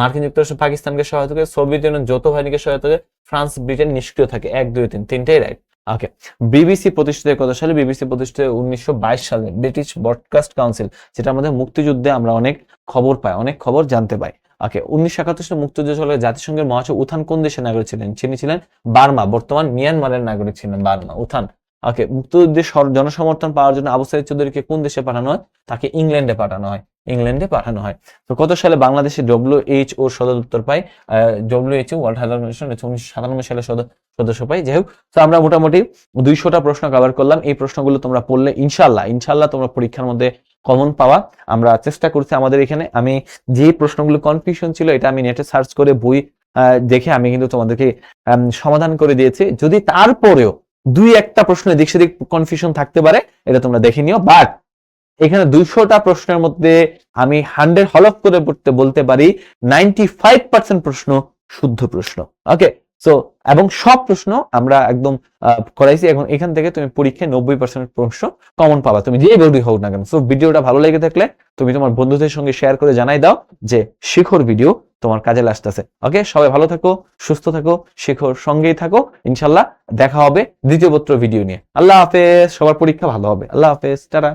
মার্কিন যুক্তরাষ্ট্র পাকিস্তানকে সহায়তা করে, সোভিয়েত ইউনিয়ন যৌথ বাহিনীকে সহায়তা করে, ফ্রান্স ব্রিটেন নিষ্ক্রিয় থাকে। 1 2 3 তিনটাই রাইট। ওকে, বিবিসি প্রতিষ্ঠিত কত সালে? বিবিসি প্রতিষ্ঠিত 1922 সালে, ব্রিটিশ ব্রডকাস্ট কাউন্সিল, যেটা আমাদের মুক্তিযুদ্ধে আমরা অনেক খবর পাই, অনেক খবর জানতে পাই। ওকে, 1971 সালে মুক্তিযুদ্ধ চলে জাতিসংঘের মহাসচিব উথান কোন দেশের নাগরিক ছিলেন? তিনি ছিলেন বার্মা, বর্তমান মিয়ানমারের নাগরিক ছিলেন বার্মা, উথান। ওকে, মুক্তিযুদ্ধের জনসমর্থন পাওয়ার জন্য আবু সাঈদ চৌধুরীকে কোন দেশে পাঠানো হয়? তাকে ইংল্যান্ডে পাঠানো হয়। তো কত সালে বাংলাদেশে WHO সদর দপ্তর পায়? WHO ওয়ার্ল্ড হেলথ অর্গানাইজেশন 1997 সালে সদস্য পাই। যাই হোক, তো আমরা মোটামুটি 200টা প্রশ্ন কভার করলাম। এই প্রশ্নগুলো তোমরা পড়লে ইনশাল্লাহ তোমরা পরীক্ষার মধ্যে কমন পাওয়া আমরা চেষ্টা করছি। আমাদের এখানে আমি যে প্রশ্নগুলো কনফিউশন ছিল, এটা আমি নেটে সার্চ করে বই দেখে আমি কিন্তু তোমাদেরকে সমাধান করে দিয়েছি। যদি তারপরেও 2-1টা প্রশ্ন এদিক সেদিক কনফিউশন থাকতে পারে, এটা তোমরা দেখে নিও। বাট এখানে 200টা প্রশ্নের মধ্যে আমি 100 হলফ করে বলতে পারি 95% প্রশ্ন শুদ্ধ প্রশ্ন। ওকে, সো এবং সব প্রশ্ন আমরা একদম করাইছি। এখন এখান থেকে তুমি পরীক্ষায় 90% প্রশ্ন কমন পাবা, তুমি যে বোর্ডই হোক না কেন। সো ভিডিওটা ভালো লেগে থাকলে তুমি তোমার বন্ধুদের সঙ্গে শেয়ার করে জানাই দাও যে শিখর ভিডিও তোমার কাজে আসতেছে। ওকে, সবাই ভালো থাকো, সুস্থ থাকো, শেখোর সঙ্গেই থাকো। ইনশাল্লাহ দেখা হবে দ্বিতীয় পত্র ভিডিও নিয়ে। আল্লাহ হাফেজ, সবার পরীক্ষা ভালো হবে। আল্লাহ হাফেজ, টাটা।